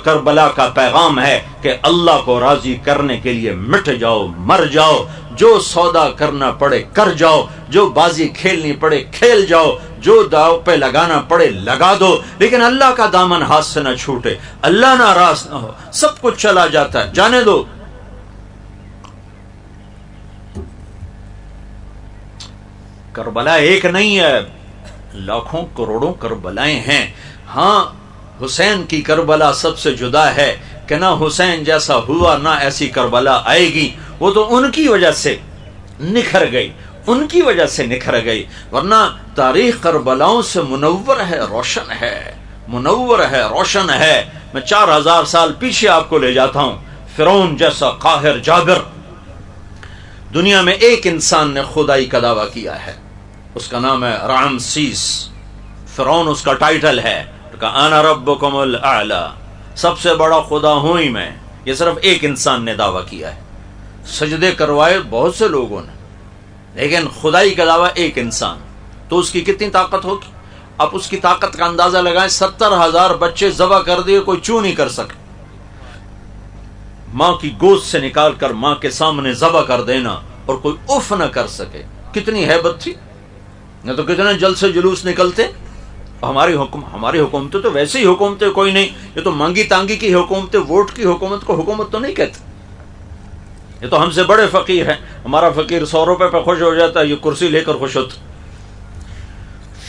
کربلا کا پیغام ہے کہ اللہ کو راضی کرنے کے لیے مٹ جاؤ، مر جاؤ، جو سودا کرنا پڑے کر جاؤ، جو بازی کھیلنی پڑے کھیل جاؤ، جو داؤ پہ لگانا پڑے لگا دو، لیکن اللہ کا دامن ہاتھ سے نہ چھوٹے، اللہ ناراض نہ ہو۔ سب کچھ چلا جاتا ہے، جانے دو۔ کربلا ایک نہیں ہے، لاکھوں کروڑوں کربلائیں ہیں۔ ہاں، حسین کی کربلا سب سے جدا ہے کہ نہ حسین جیسا ہوا نہ ایسی کربلا آئے گی، وہ تو ان کی وجہ سے نکھر گئی، ان کی وجہ سے نکھر گئی، ورنہ تاریخ کربلاؤں سے منور ہے، روشن ہے، منور ہے، روشن ہے۔ میں 4000 سال پیچھے آپ کو لے جاتا ہوں۔ فرعون جیسا قاہر جابر، دنیا میں ایک انسان نے خدائی کا دعویٰ کیا ہے، اس کا نام ہے رامسیس۔ فرعون اس کا ٹائٹل ہے کہ انا ربکم الاعلی، سب سے بڑا خدا ہوں ہی میں۔ یہ صرف ایک انسان نے دعویٰ کیا ہے، سجدے کروائے بہت سے لوگوں نے، لیکن خدائی کا دعویٰ ایک انسان، تو اس کی کتنی طاقت ہوگی؟ آپ اس کی طاقت کا اندازہ لگائیں۔ 70,000 بچے ذبح کر دیے، کوئی چوں نہیں کر سکے۔ ماں کی گود سے نکال کر ماں کے سامنے ذبح کر دینا اور کوئی اف نہ کر سکے، کتنی ہیبت تھی؟ نہ تو کتنے جلد سے جلوس نکلتے۔ ہماری حکومتیں تو ویسے ہی حکومتیں کوئی نہیں، یہ تو مانگی تانگی کی حکومتیں، ووٹ کی حکومت کو حکومت تو نہیں کہتے۔ یہ تو ہم سے بڑے فقیر ہیں، ہمارا فقیر 100 روپے پہ خوش ہو جاتا ہے، یہ کرسی لے کر خوش ہوتا۔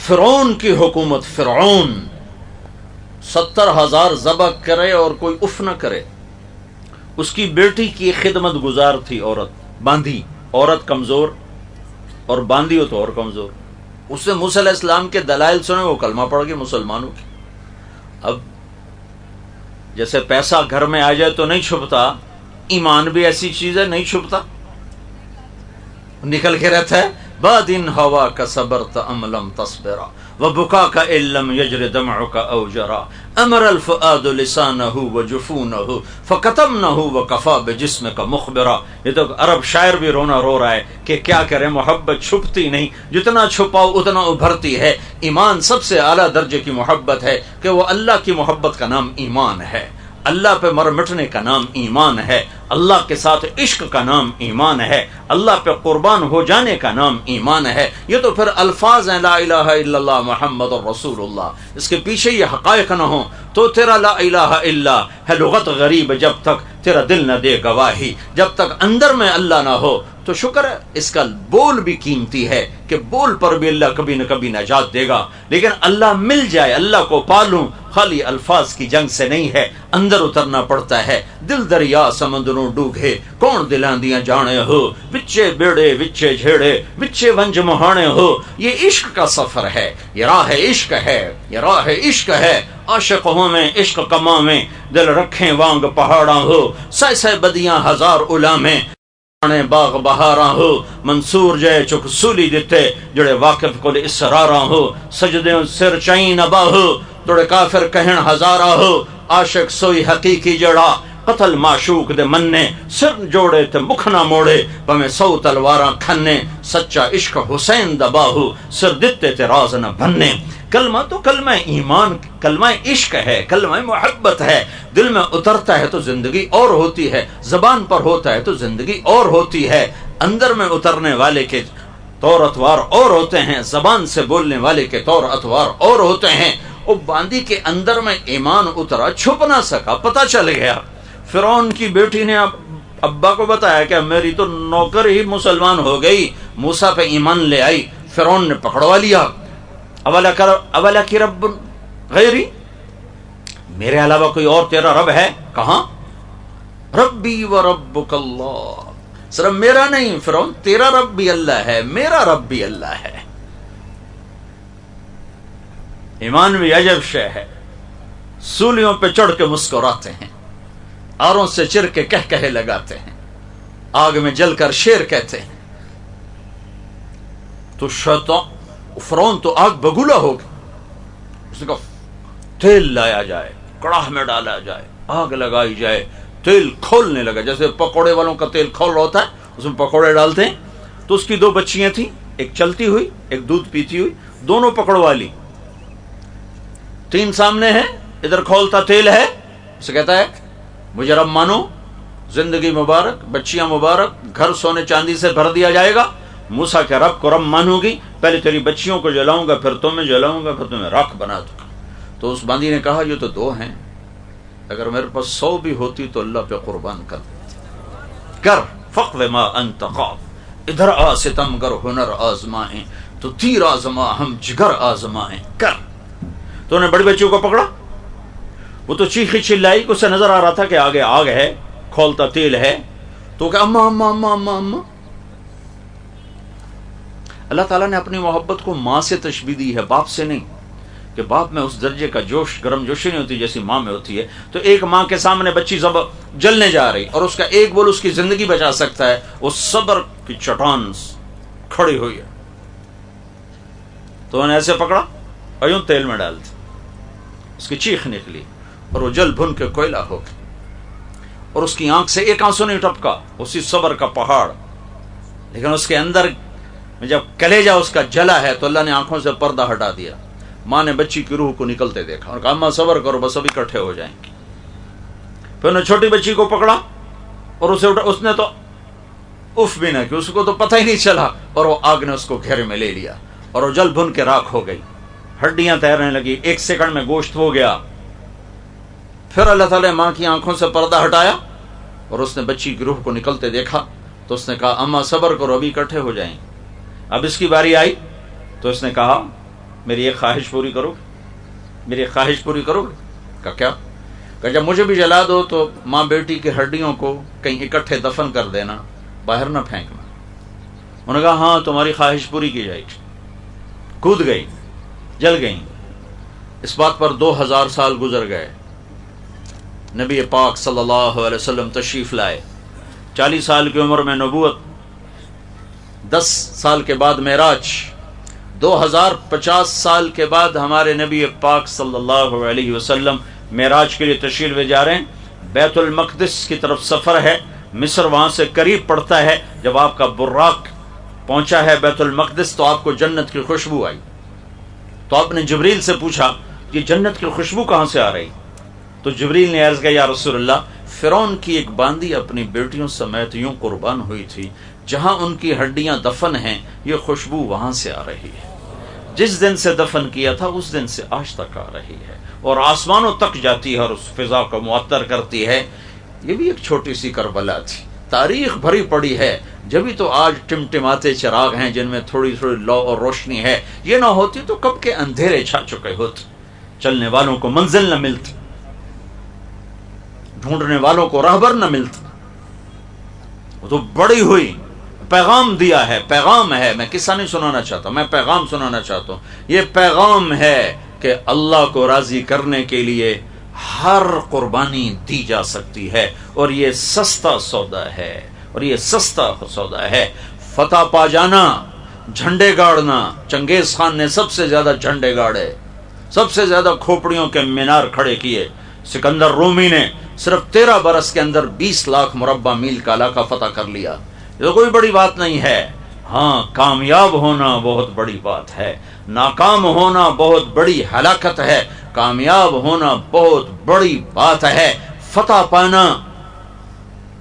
فرعون کی حکومت، فرعون 70,000 ذبح کرے اور کوئی اف نہ کرے۔ اس کی بیٹی کی خدمت گزار تھی عورت، باندھی، عورت کمزور اور باندھی ہو تو اور کمزور۔ اس نے موسیٰ علیہ السلام کے دلائل سنے، وہ کلمہ پڑھ گئی مسلمانوں کی۔ اب جیسے پیسہ گھر میں آ جائے تو نہیں چھپتا، ایمان بھی ایسی چیز ہے، نہیں چھپتا، نکل کے رہتا ہے۔ بادن ہوا کا صبرت ام لم تصبرا وبكاك ان لم يجر دمعك او جرا امر الفؤاد لسانه وجفونه فكتمنه وكفى بجسمك مخبرا۔ یہ تو عرب شاعر بھی رونا رو رہا ہے کہ کیا کرے، محبت چھپتی نہیں، جتنا چھپاؤ اتنا ابھرتی ہے۔ ایمان سب سے اعلیٰ درجے کی محبت ہے کہ وہ اللہ کی محبت کا نام ایمان ہے، اللہ پہ مر مٹنے کا نام ایمان ہے، اللہ کے ساتھ عشق کا نام ایمان ہے، اللہ پہ قربان ہو جانے کا نام ایمان ہے۔ یہ تو پھر الفاظ ہیں، لا الہ الا اللہ محمد رسول اللہ، اس کے پیچھے یہ حقائق نہ ہوں تو تیرا لا الہ الا ہے لغت غریب، جب تک تیرا دل نہ دے گواہی، جب تک اندر میں اللہ نہ ہو تو شکر ہے اس کا بول بھی قیمتی ہے کہ بول پر بھی اللہ کبھی نہ کبھی نجات دے گا، لیکن اللہ مل جائے، اللہ کو پالوں، خالی الفاظ کی جنگ سے نہیں ہے، اندر اترنا پڑتا ہے۔ دل دریا سمندروں ڈوبے کون دلاں دیاں جانے ہو، وچے بیڑے وچے جھیڑے وچے ونج مہانے ہو۔ یہ عشق کا سفر ہے، یہ راہ عشق ہے، یہ راہ عشق ہے۔ عاشق ہوں میں عشق کما میں، دل رکھیں وانگ پہاڑاں ہو، سہ سہ بدیاں ہزار علامیں باغ بہاراں ہو۔ منصور جے چک سولی دتے جڑے واقف کو اسراراں ہو، سجدے سر چائیں نبا ہو جڑے کافر کہن ہزاراں ہو۔ عاشق سوئی حقیقی جڑا قتل معشوق دے مننے سر جوڑے تے مکھ نہ موڑے پمیں 100 تلواراں کھنے سچا عشق حسین دا باہو سر دتے تے راز نہ بننے کلمہ تو کلمہ ایمان کلمہ عشق ہے کلمہ محبت ہے دل میں اترتا ہے تو زندگی اور ہوتی ہے زبان پر ہوتا ہے تو زندگی اور ہوتی ہے اندر میں اترنے والے کے طور اطوار اور ہوتے ہیں زبان سے بولنے والے کے طور اطوار اور ہوتے ہیں وہ باندی کے اندر میں ایمان اترا چھپ نہ سکا پتہ چل گیا فرعون کی بیٹی نے ابا کو بتایا کہ میری تو نوکر ہی مسلمان ہو گئی موسیٰ پہ ایمان لے آئی فرعون نے پکڑوا لیا اولا کی رب غیری میرے علاوہ کوئی اور تیرا رب ہے کہاں ربی و ربک اللہ صرف میرا نہیں فرعون تیرا رب بھی اللہ ہے میرا رب بھی اللہ ہے ایمان بھی عجب شے ہے سولیوں پہ چڑھ کے مسکراتے ہیں آروں سے چر کے کہے لگاتے ہیں آگ میں جل کر شیر کہتے ہیں تو شیطان فرعون تو آگ بگولا ہو گیا اس نے کہا تیل لایا جائے کڑاہ میں ڈالا جائے آگ لگائی جائے تیل کھولنے لگا جیسے پکوڑے والوں کا تیل کھول رہا ہوتا ہے اس میں پکوڑے ڈالتے ہیں تو اس کی 2 بچیاں تھیں ایک چلتی ہوئی ایک دودھ پیتی ہوئی دونوں پکڑوا لی 3 سامنے ہیں ادھر کھولتا تیل ہے اسے کہتا ہے مجھے رب مانو زندگی مبارک بچیاں مبارک گھر سونے چاندی سے بھر دیا جائے گا موسیٰ کے رب کو رب مانو گی پہلے تیری بچیوں کو جلاؤں گا پھر تمہیں جلاؤں گا پھر تمہیں راکھ بنا دوں گا تو اس باندی نے کہا یہ تو 2 ہیں اگر میرے پاس 100 بھی ہوتی تو اللہ پہ قربان کر فقو ما انت خاف ادھر آ ستم گر ہنر آزمائیں تو تیر آزما ہم جگر آزمائیں کر تو انہیں بڑی بچیوں کو پکڑا وہ تو چیخی چلائی کو سے نظر آ رہا تھا کہ آگے آگ ہے کھولتا تیل ہے تو کہ اما اما اما اما اما اللہ تعالیٰ نے اپنی محبت کو ماں سے تشبیہ دی ہے باپ سے نہیں کہ باپ میں اس درجے کا جوش گرم جوشی نہیں ہوتی جیسی ماں میں ہوتی ہے تو ایک ماں کے سامنے بچی جلنے جا رہی اور اس کا ایک بول اس کی زندگی بچا سکتا ہے وہ صبر کی چٹان کھڑی ہوئی ہے تو انہیں ایسے پکڑا اور یوں تیل میں ڈال دی اس کی چیخ نکلی اور وہ جل بھن کے کوئلہ ہو گئی اور اس کی آنکھ سے ایک آنسو نہیں ٹپکا اسی صبر کا پہاڑ لیکن اس کے اندر جب کلیجہ اس کا جلا ہے تو اللہ نے آنکھوں سے پردہ ہٹا دیا ماں نے بچی کی روح کو نکلتے دیکھا اور کہا اماں صبر کرو بس اب اکٹھے ہو جائیں گے پھر انہوں نے چھوٹی بچی کو پکڑا اور اسے اٹھا اس نے تو اف بھی نہ کی اس کو تو پتہ ہی نہیں چلا اور وہ آگ نے اس کو گھیرے میں لے لیا اور وہ جل بھن کے راکھ ہو گئی ہڈیاں تیرنے لگی 1 سیکنڈ میں گوشت ہو گیا پھر اللہ تعالیٰ نے ماں کی آنکھوں سے پردہ ہٹایا اور اس نے بچی کی روح کو نکلتے دیکھا تو اس نے کہا اماں صبر کرو ابھی اکٹھے ہو جائیں گے اب اس کی باری آئی تو اس نے کہا میری ایک خواہش پوری کرو میری ایک خواہش پوری کرو کہا کیا کہ جب مجھے بھی جلا دو تو ماں بیٹی کی ہڈیوں کو کہیں اکٹھے دفن کر دینا باہر نہ پھینکنا انہوں نے کہا ہاں تمہاری خواہش پوری کی جائے گی کود گئی جل گئیں اس بات پر 2000 سال گزر گئے نبی پاک صلی اللہ علیہ وسلم تشریف لائے 40 سال کی عمر میں نبوت 10 سال کے بعد معراج 2050 سال کے بعد ہمارے نبی پاک صلی اللہ علیہ وسلم معراج کے لیے تشریف لے جا رہے ہیں بیت المقدس کی طرف سفر ہے مصر وہاں سے قریب پڑتا ہے جب آپ کا براق پہنچا ہے بیت المقدس تو آپ کو جنت کی خوشبو آئی تو آپ نے جبریل سے پوچھا یہ جنت کی خوشبو کہاں سے آ رہی تو جبریل نے عرض کیا یا رسول اللہ فرعون کی ایک باندی اپنی بیٹیوں سمیت یوں قربان ہوئی تھی جہاں ان کی ہڈیاں دفن ہیں یہ خوشبو وہاں سے آ رہی ہے جس دن سے دفن کیا تھا اس دن سے آج تک آ رہی ہے اور آسمانوں تک جاتی ہے اور اس فضا کو معطر کرتی ہے یہ بھی ایک چھوٹی سی کربلا تھی تاریخ بھری پڑی ہے جبھی تو آج ٹمٹماتے چراغ ہیں جن میں تھوڑی تھوڑی لو اور روشنی ہے یہ نہ ہوتی تو کب کے اندھیرے چھا چکے ہوتے چلنے والوں کو منزل نہ ملتی ڈھونڈنے والوں کو راہبر نہ ملتا وہ تو بڑی ہوئی پیغام دیا ہے پیغام ہے میں قصہ نہیں سنانا چاہتا میں پیغام سنانا چاہتا ہوں یہ پیغام ہے کہ اللہ کو راضی کرنے کے لیے ہر قربانی دی جا سکتی ہے اور یہ سستا سودا ہے اور یہ سستا سودا ہے فتح پا جانا جھنڈے گاڑنا چنگیز خان نے سب سے زیادہ جھنڈے گاڑے سب سے زیادہ کھوپڑیوں کے مینار کھڑے کیے سکندر رومی نے صرف 13 برس کے اندر 20 لاکھ مربع میل کا علاقہ فتح کر لیا. یہ تو کوئی بڑی بات نہیں ہے. ہاں، کامیاب ہونا بہت بڑی بات ہے، ناکام ہونا بہت بڑی ہلاکت ہے. کامیاب ہونا بہت بڑی بات ہے، فتح پانا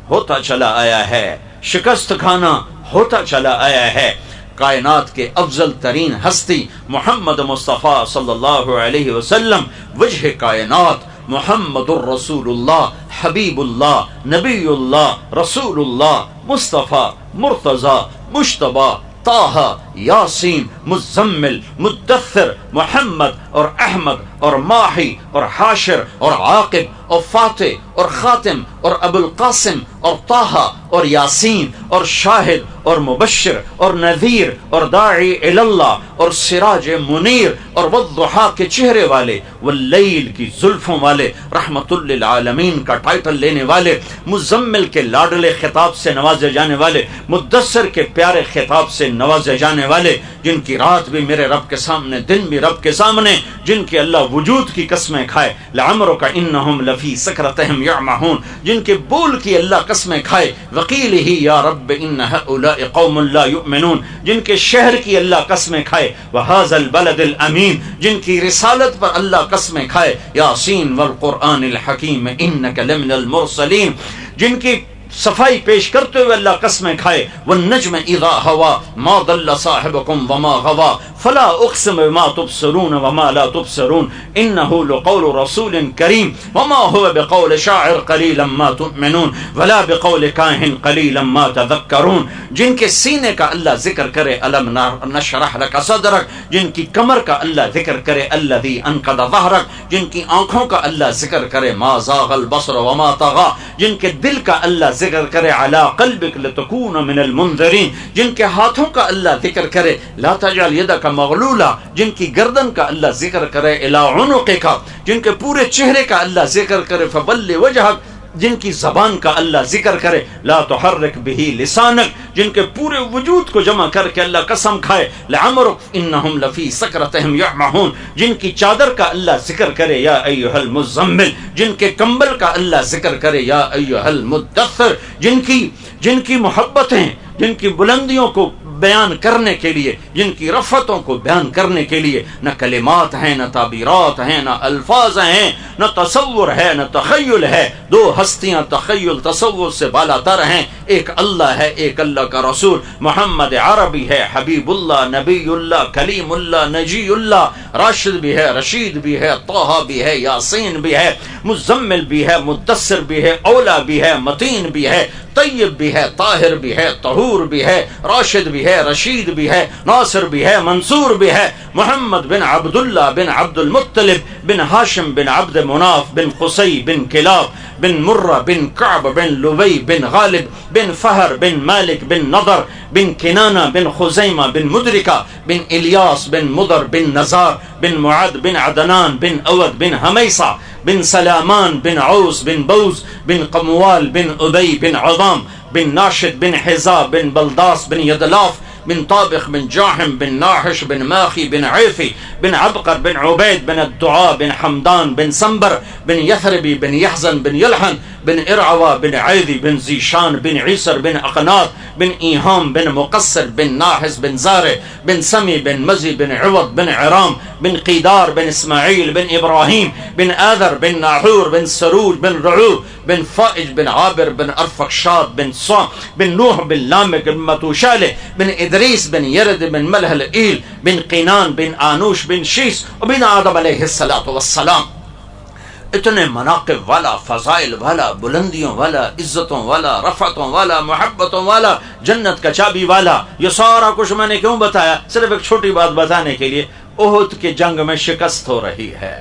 ہوتا چلا آیا ہے، شکست کھانا ہوتا چلا آیا ہے. کائنات کے افضل ترین ہستی محمد مصطفیٰ صلی اللہ علیہ وسلم، وجہ کائنات محمد الرسول اللہ، حبیب اللہ، نبی اللہ، رسول اللہ، مصطفیٰ، مرتضی، مجتبی، طٰہٰ، یاسین، مزمل، مدثر، محمد اور احمد اور ماہی اور حاشر اور عاقب اور فاتح اور خاتم اور ابو القاسم اور طٰہٰ اور یاسین اور شاہد اور مبشر اور نذیر اور داعی اللہ اور سراج منیر اور والضحیٰ کے چہرے والے، واللیل کی زلفوں والے، رحمت للعالمین کا ٹائٹل لینے والے، مزمل کے لاڈلے خطاب سے نوازے جانے والے، مدثر کے پیارے خطاب سے نوازے جانے والے، جن کی رات بھی میرے رب کے سامنے، دن بھی رب کے سامنے، جن کے اللہ وجود کی قسمیں کھائے، لعمرک انہم لفی سکرتہم یعمہون، جن کے بول کی اللہ قسمیں کھائے، وقیلہ یا رب ان ہؤلاء قوم لا یؤمنون، جن کے شہر کی اللہ قسمیں کھائے، وہذا البلد الامین، جن کی رسالت پر اللہ قسمیں کھائے، یاسین والقرآن الحکیم انک لمن المرسلین، جن کی صفائی پیش کرتے ہوئے اللہ قسمیں کھائے، والنجم اذا ہوا ما ضل صاحبکم وما غوا فلا اقسم بما تبصرون وما لا تبصرون انه لقول رسول کریم وما هو بقول شاعر قلیلا ما تؤمنون ولا بقول کاہن قلیلا ما تذکرون، جن کے سینے کا اللہ ذکر کرے الم نشرح لک صدرک، جن کی کمر کا اللہ ذکر کرے الذی انقض ظہرک، جن کی آنکھوں کا اللہ ذکر کرے ما زاغ البصر وما طغى، جن کے دل کا اللہ ذکر کرے علی قلبک لتکون من المنذرین، جن کے ہاتھوں کا اللہ ذکر کرے لا تجعل یدک مغلولہ، جن کی گردن کا اللہ ذکر کرے الی عنقک، جن کے پورے چہرے کا اللہ ذکر کرے فبل وجہک، جن کی زبان کا اللہ ذکر کرے لا تحرک بہ لسانک، جن کے پورے وجود کو جمع کر کے اللہ قسم کھائے لعمرک انہم لفی سکرتہم یعمہون، جن کی چادر کا اللہ ذکر کرے یا ایھا المزمل، جن کے کمبل کا اللہ ذکر کرے یا ایھا المدثر، جن کی محبتیں، جن کی بلندیوں کو بیان کرنے کے لیے، جن کی رفتوں کو بیان کرنے کے لیے نہ کلمات ہیں، نہ تعبیرات ہیں، نہ الفاظ ہیں، نہ تصور ہے، نہ تخیل ہے. دو ہستیاں تخیل تصور سے بالا تر ہیں، ایک اللہ ہے، ایک اللہ کا رسول محمد عربی ہے، حبیب اللہ، نبی اللہ، کلیم اللہ، نجی اللہ، راشد بھی ہے، رشید بھی ہے، طٰہٰ بھی ہے، یاسین بھی ہے، مزمل بھی ہے، مدثر بھی ہے، اولا بھی ہے، متین بھی ہے، طیب بھی ہے، طاہر بھی ہے، طہور بھی ہے، راشد بھی ہے، رشید بھی ہے، ناصر بھی ہے، منصور بھی ہے. محمد بن عبداللہ بن عبد المطلب بن ہاشم بن عبد مناف بن قصی بن کلاب بن مرہ بن کعب بن لبی بن غالب بن فہر بن مالک بن نضر بن کنانہ بن خزیمہ بن مدرکہ بن الیاس بن مضر بن نزار بن معد بن عدنان بن اود بن حمیصہ بن سلامان بن عوس بن بوز بن قموال بن ابی بن عظام بن ناشد بن حزا بن بلداس بن یدلاف بن طابخ بن جاحم بن ناحش بن ماخی بن عیفی بن عبقر بن عبید بن الدعاء بن حمدان بن سنبر بن یثربی بن یحزن بن یلحن بن ارعوا بن عیدی بن زیشان بن عیسر بن اقناط بن ایہام بن مقصر بن ناحس بن زارع بن سمی بن مزی بن عوض بن عرام بن قیدار بن اسماعیل بن ابراہیم بن آذر بن ناحور بن سروج بن رعوب بن فائج بن عابر بن ارفقشاد بن صام بن نوح بن لامک بن متوشالح بن ادریس بن یرد بن ملح الایل بن قینان بن آنوش بن شیس وبن آدم علیہ السلام. اتنے مناقب والا، فضائل والا، بلندیوں والا، عزتوں والا، رفعتوں والا، محبتوں والا، جنت کا چابی والا. یہ سارا کچھ میں نے کیوں بتایا؟ صرف ایک چھوٹی بات بتانے کے لیے. احد کی جنگ میں شکست ہو رہی ہے،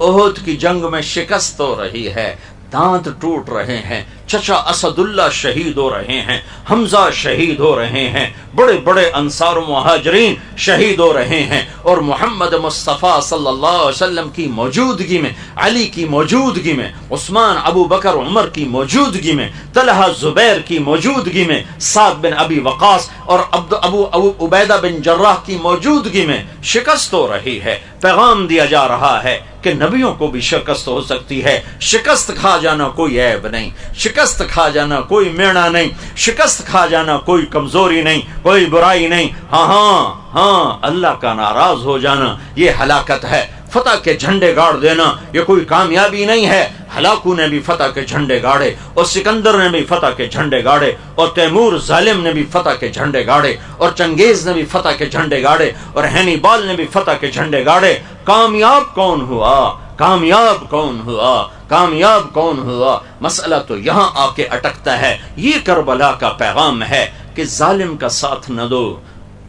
احد کی جنگ میں شکست ہو رہی ہے، دانت ٹوٹ رہے ہیں، چچا اسد اللہ شہید ہو رہے ہیں، حمزہ شہید ہو رہے ہیں، بڑے بڑے انصار و مہاجرین شہید ہو رہے ہیں، اور محمد مصطفیٰ صلی اللہ علیہ وسلم کی موجودگی میں، علی کی موجودگی میں، عثمان، ابو بکر، عمر کی موجودگی میں، طلحہ، زبیر کی موجودگی میں، سعد بن ابی وقاص اور ابو عبیدہ بن جراح کی موجودگی میں شکست ہو رہی ہے. پیغام دیا جا رہا ہے کہ نبیوں کو بھی شکست ہو سکتی ہے. شکست کھا جانا کوئی عیب نہیں، شکست کھا جانا کوئی میڑا نہیں، شکست کھا جانا کوئی کمزوری نہیں، کوئی برائی نہیں. ہاں اللہ کا ناراض ہو جانا یہ ہلاکت ہے. فتح کے جھنڈے گاڑ دینا یہ کوئی کامیابی نہیں ہے. ہلاکو نے بھی فتح کے جھنڈے گاڑے، اور سکندر نے بھی فتح کے جھنڈے گاڑے، اور تیمور ظالم نے بھی فتح کے جھنڈے گاڑے، اور چنگیز نے بھی فتح کے جھنڈے گاڑے، اور ہینیبال نے بھی فتح کے جھنڈے گاڑے. کامیاب کون ہوا؟ کامیاب کون ہوا؟ کامیاب کون ہوا؟ مسئلہ تو یہاں آ کے اٹکتا ہے. یہ کربلا کا پیغام ہے کہ ظالم کا ساتھ نہ دو،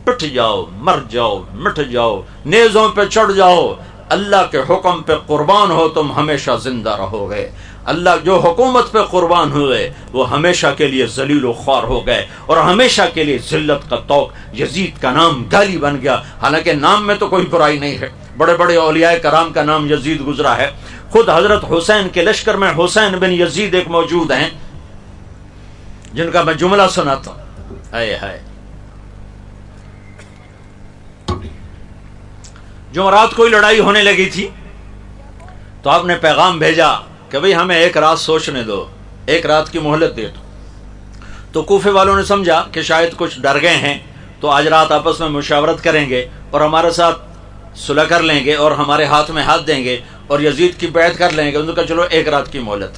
پٹ جاؤ، مر جاؤ، مٹ جاؤ، نیزوں پہ چڑھ جاؤ. اللہ کے حکم پہ قربان ہو تم ہمیشہ زندہ رہو گے. اللہ جو حکومت پہ قربان ہوئے وہ ہمیشہ کے لیے ذلیل و خوار ہو گئے، اور ہمیشہ کے لیے ذلت کا طوق. یزید کا نام گالی بن گیا، حالانکہ نام میں تو کوئی برائی نہیں ہے. بڑے بڑے اولیاء کرام کا نام یزید گزرا ہے. خود حضرت حسین کے لشکر میں حسین بن یزید ایک موجود ہیں جن کا میں جملہ سناتا ہوں. ہائے ہائے، جمعرات کوئی لڑائی ہونے لگی تھی تو آپ نے پیغام بھیجا کہ بھئی ہمیں ایک رات سوچنے دو، ایک رات کی مہلت دے دو. تو کوفے والوں نے سمجھا کہ شاید کچھ ڈر گئے ہیں تو آج رات آپس میں مشاورت کریں گے اور ہمارے ساتھ صلح کر لیں گے اور ہمارے ہاتھ میں ہاتھ دیں گے اور یزید کی بیعت کر لیں گے. انہوں نے کہا چلو ایک رات کی مہلت.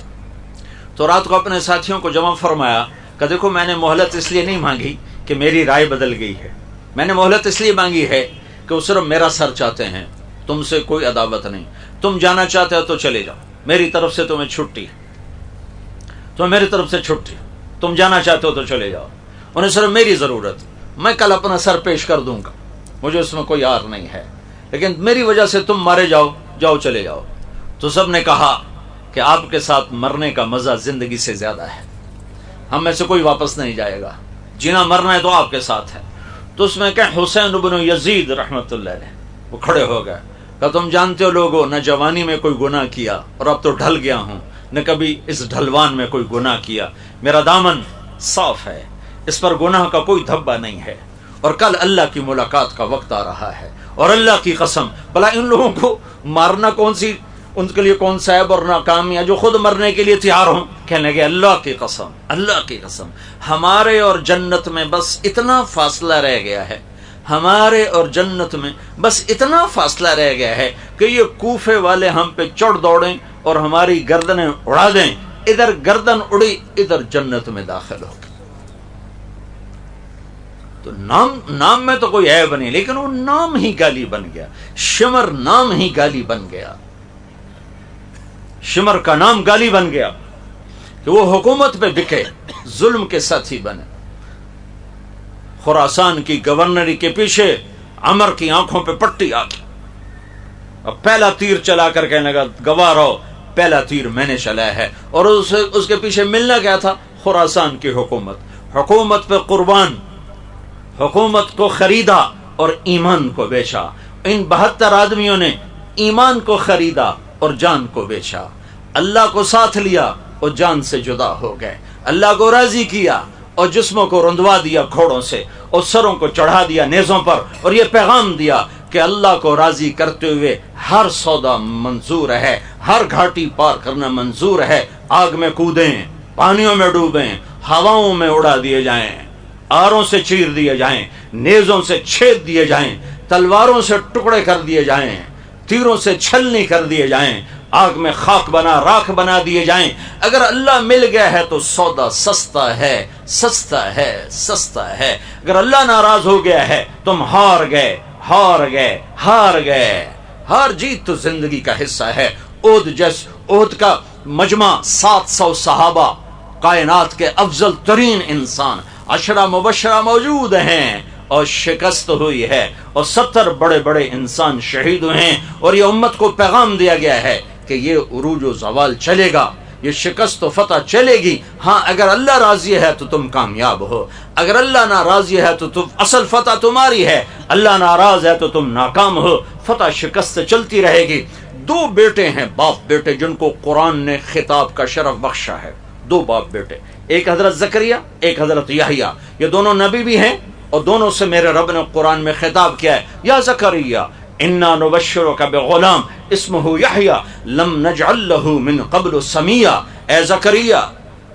تو رات کو اپنے ساتھیوں کو جمع فرمایا کہ دیکھو میں نے مہلت اس لیے نہیں مانگی کہ میری رائے بدل گئی ہے، میں نے مہلت اس لیے مانگی ہے کہ وہ صرف میرا سر چاہتے ہیں، تم سے کوئی عداوت نہیں. تم جانا چاہتے ہو تو چلے جاؤ، میری طرف سے تمہیں چھٹی، تو میری طرف سے چھٹی. تم جانا چاہتے ہو تو چلے جاؤ، انہیں صرف میری ضرورت. میں کل اپنا سر پیش کر دوں گا، مجھے اس میں کوئی آر نہیں ہے، لیکن میری وجہ سے تم مارے جاؤ چلے جاؤ. تو سب نے کہا کہ آپ کے ساتھ مرنے کا مزہ زندگی سے زیادہ ہے، ہم میں سے کوئی واپس نہیں جائے گا، جینا مرنا ہے تو آپ کے ساتھ ہے. تو اس میں کہ حسین بن یزید رحمت اللہ علیہ وہ کھڑے ہو گئے کہ تم جانتے ہو لوگوں، نہ جوانی میں کوئی گناہ کیا اور اب تو ڈھل گیا ہوں، نہ کبھی اس ڈھلوان میں کوئی گناہ کیا. میرا دامن صاف ہے، اس پر گناہ کا کوئی دھبا نہیں ہے، اور کل اللہ کی ملاقات کا وقت آ رہا ہے. اور اللہ کی قسم، بھلا ان لوگوں کو مارنا ان کے لیے کون سا عیب اور ناکامی ہے جو خود مرنے کے لیے تیار ہوں. کہنے لگے اللہ کی قسم، اللہ کی قسم، ہمارے اور جنت میں بس اتنا فاصلہ رہ گیا ہے، ہمارے اور جنت میں بس اتنا فاصلہ رہ گیا ہے کہ یہ کوفے والے ہم پہ چڑھ دوڑیں اور ہماری گردنیں اڑا دیں. ادھر گردن اڑی، ادھر جنت میں داخل ہو گئی. تو نام میں تو کوئی عیب نہیں، لیکن وہ نام ہی گالی بن گیا. شمر نام ہی گالی بن گیا، شمر کا نام گالی بن گیا کہ وہ حکومت پہ بکے، ظلم کے ساتھی بنے. خراسان کی گورنری کے پیچھے عمر کی آنکھوں پہ پٹی آ گئی، اور پہلا تیر چلا کر کہنے لگا گواہ رہو، پہلا تیر میں نے چلایا ہے. اور اس کے پیچھے ملنا کیا تھا؟ خراسان کی حکومت پہ قربان، حکومت کو خریدا اور ایمان کو بیچا. ان 72 آدمیوں نے ایمان کو خریدا اور جان کو بیچا. اللہ کو ساتھ لیا اور جان سے جدا ہو گئے. اللہ کو راضی کیا اور جسموں کو رندوا دیا گھوڑوں سے، اور سروں کو چڑھا دیا نیزوں پر، اور یہ پیغام دیا کہ اللہ کو راضی کرتے ہوئے ہر سودا منظور ہے، ہر گھاٹی پار کرنا منظور ہے. آگ میں کودیں، پانیوں میں ڈوبیں، ہواؤں میں اڑا دیے جائیں، آروں سے چیر دیے جائیں، نیزوں سے چھید دیے جائیں، تلواروں سے ٹکڑے کر دیے جائیں، تیروں سے چھلنی کر دیے جائیں، آگ میں خاک راکھ بنا دیے جائیں. اگر اللہ مل گیا ہے تو سودا سستا ہے، سستا ہے، سستا ہے. اگر اللہ ناراض ہو گیا ہے تم ہار گئے، ہار گئے، ہار گئے. ہار جیت تو زندگی کا حصہ ہے. احد کا مجمع 700 صحابہ، کائنات کے افضل ترین انسان 10 مبشرہ موجود ہیں، اور شکست ہوئی ہے، اور 70 بڑے بڑے انسان شہید ہوئے ہیں. اور یہ امت کو پیغام دیا گیا ہے کہ یہ عروج و زوال چلے گا، یہ شکست و فتح چلے گی. ہاں اگر اللہ راضی ہے تو تم کامیاب ہو، اگر اللہ ناراضی ہے تو تم اصل فتح تمہاری ہے، اللہ ناراض ہے تو تم ناکام ہو. فتح شکست چلتی رہے گی. 2 بیٹے ہیں، باپ بیٹے، جن کو قرآن نے خطاب کا شرف بخشا ہے. 2 باپ بیٹے، ایک حضرت زکریا، ایک حضرت یحییٰ. یہ دونوں نبی بھی ہیں، اور دونوں سے میرے رب نے قرآن میں خطاب کیا ہے. یا زکریا انا نبشرک بغلام اسمہ یحییٰ لم نجعل لہ من قبل سمیہ، اے زکریا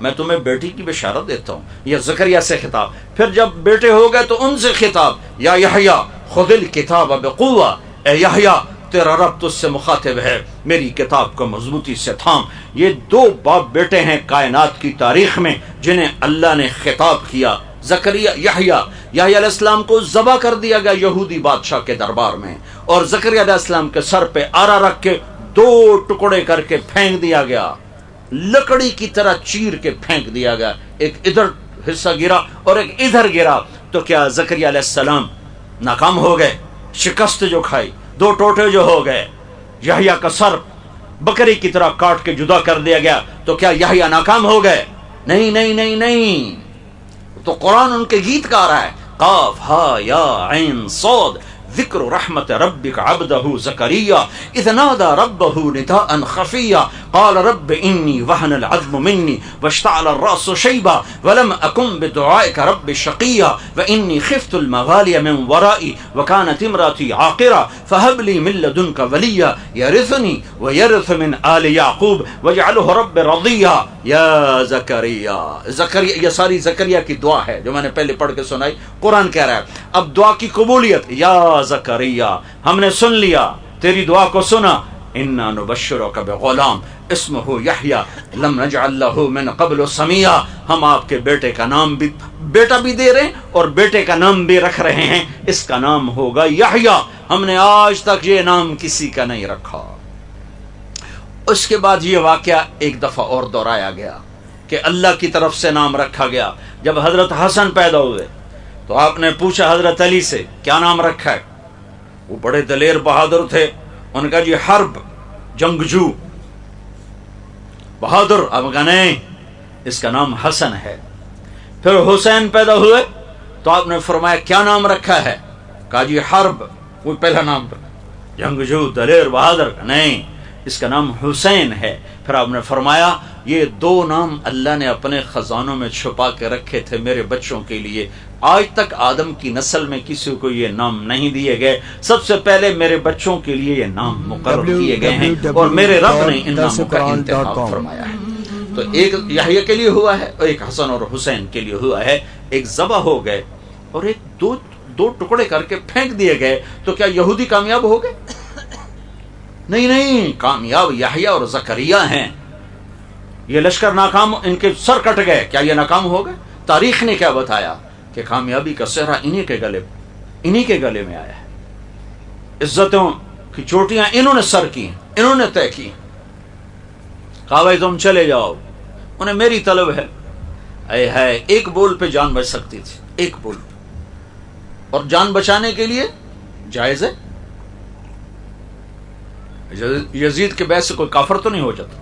میں تمہیں بیٹی کی بشارت دیتا ہوں. یہ زکریا سے خطاب. پھر جب بیٹے ہو گئے تو ان سے خطاب، یا یحییٰ خذ الکتاب بقوہ، اے یحییٰ تیرا رب تجھ سے مخاطب ہے، میری کتاب کو مضبوطی سے تھام. یہ دو باپ بیٹے ہیں کائنات کی تاریخ میں جنہیں اللہ نے خطاب کیا. زکریا یحییٰ علیہ السلام کو ذبح کر دیا گیا یہودی بادشاہ کے دربار میں، اور زکریا علیہ السلام کے سر پہ آرا رکھ کے 2 ٹکڑے کر کے پھینک دیا گیا، لکڑی کی طرح چیر کے پھینک دیا گیا. ایک ادھر حصہ گرا اور ایک ادھر گرا. تو کیا زکریا علیہ السلام ناکام ہو گئے؟ شکست جو کھائی، 2 ٹوٹے جو ہو گئے، یحییٰ کا سر بکری کی طرح کاٹ کے جدا کر دیا گیا، تو کیا یحییٰ ناکام ہو گئے؟ نہیں نہیں نہیں نہیں. تو قرآن ان کے گیت گا رہا ہے. قاف ہا یا عین صاد ذکر رحمت ربک عبدہ زکریا اذ نادى ربہ نداء خفیا قال رب انی وہن العظم منی واشتعل الراس شیبا ولم اکن بدعائک رب شقیا وانی خفت الموالي من ورائي وكانت امرأتي عاقرة فهب لي من لدنك وليا يرثني ويرث من آل يعقوب واجعله رب رضيا. یا زکریا، زکریا یہ ساری زکریا کی دعا ہے جو میں نے پہلے پڑھ کے سنائی. قرآن کہہ رہا ہے اب دعا کی قبولیت. یا زکریا ہم نے سن لیا، تیری دعا کو سنا. انا نبشرک بغلام اسمہ یحییٰ لم نجعل لہ من قبل سمیہ. ہم آپ کے بیٹے کا نام بھی بیٹا بھی دے رہے ہیں اور بیٹے کا نام بھی رکھ رہے ہیں. اس کا نام ہوگا یحییٰ. ہم نے آج تک یہ نام کسی کا نہیں رکھا. اس کے بعد یہ واقعہ ایک دفعہ اور دہرایا گیا کہ اللہ کی طرف سے نام رکھا گیا. جب حضرت حسن پیدا ہوئے تو آپ نے پوچھا حضرت علی سے کیا نام رکھا ہے؟ وہ بڑے دلیر بہادر تھے. ان کا جی حرب، جنگجو، بہادر. اب کہا نہیں، اس کا نام حسن ہے. پھر حسین پیدا ہوئے تو آپ نے فرمایا کیا نام رکھا ہے؟ کہا جی حرب. وہ پہلا نام جنگجو، دلیر، بہادر. نہیں، اس کا نام حسین ہے. پھر آپ نے فرمایا یہ 2 نام اللہ نے اپنے خزانوں میں چھپا کے رکھے تھے میرے بچوں کے لیے. آج تک آدم کی نسل میں کسی کو یہ نام نہیں دیے گئے. سب سے پہلے میرے بچوں کے لیے یہ نام مقرر کیے گئے ہیں اور میرے رب نے ان ناموں کا انتخاب فرمایا ہے. تو ایک یحییٰ کے لیے ہوا ہے اور ایک حسن اور حسین کے لیے ہوا ہے. ایک ذبح ہو گئے اور ایک دو ٹکڑے کر کے پھینک دیے گئے. تو کیا یہودی کامیاب ہو گئے؟ نہیں نہیں، کامیاب یحییٰ اور زکریا ہیں. یہ لشکر ناکام، ان کے سر کٹ گئے، کیا یہ ناکام ہو گئے؟ تاریخ نے کیا بتایا کہ کامیابی کا سہرا انہی کے گلے میں آیا ہے. عزتوں کی چوٹیاں انہوں نے سر کی، انہوں نے طے کی. کہا بھائی تم چلے جاؤ، انہیں میری طلب ہے. اے ہے ایک بول پہ جان بچ سکتی تھی، ایک بول پہ. اور جان بچانے کے لیے جائز ہے. یزید کے بیعت سے کوئی کافر تو نہیں ہو جاتا.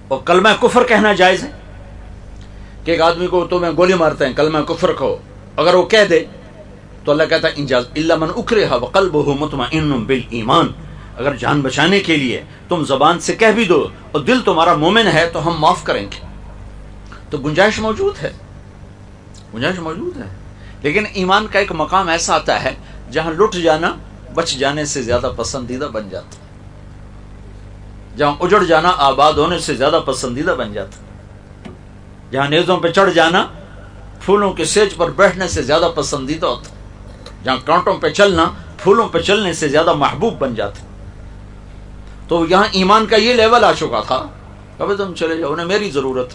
اور کلمہ کفر کہنا جائز ہے کہ ایک آدمی کو تمہیں گولی مارتے ہیں کلمہ کفر کو اگر وہ کہہ دے تو اللہ کہتا ہے انجاز الا من اکرہ وقلبہ مطمئن بالایمان. اگر جان بچانے کے لیے تم زبان سے کہہ بھی دو اور دل تمہارا مومن ہے تو ہم معاف کریں گے. تو گنجائش موجود ہے، گنجائش موجود ہے. لیکن ایمان کا ایک مقام ایسا آتا ہے جہاں لٹ جانا بچ جانے سے زیادہ پسندیدہ بن جاتا، جہاں اجڑ جانا آباد ہونے سے زیادہ پسندیدہ بن جاتا، جہاں نیزوں پہ چڑھ جانا پھولوں کے سیج پر بیٹھنے سے زیادہ پسندیدہ ہوتا، جہاں کانٹوں پہ چلنا پھولوں پہ چلنے سے زیادہ محبوب بن جاتا. تو یہاں ایمان کا یہ لیول آ چکا تھا. کبھی تم چلے جاؤ، انہیں میری ضرورت.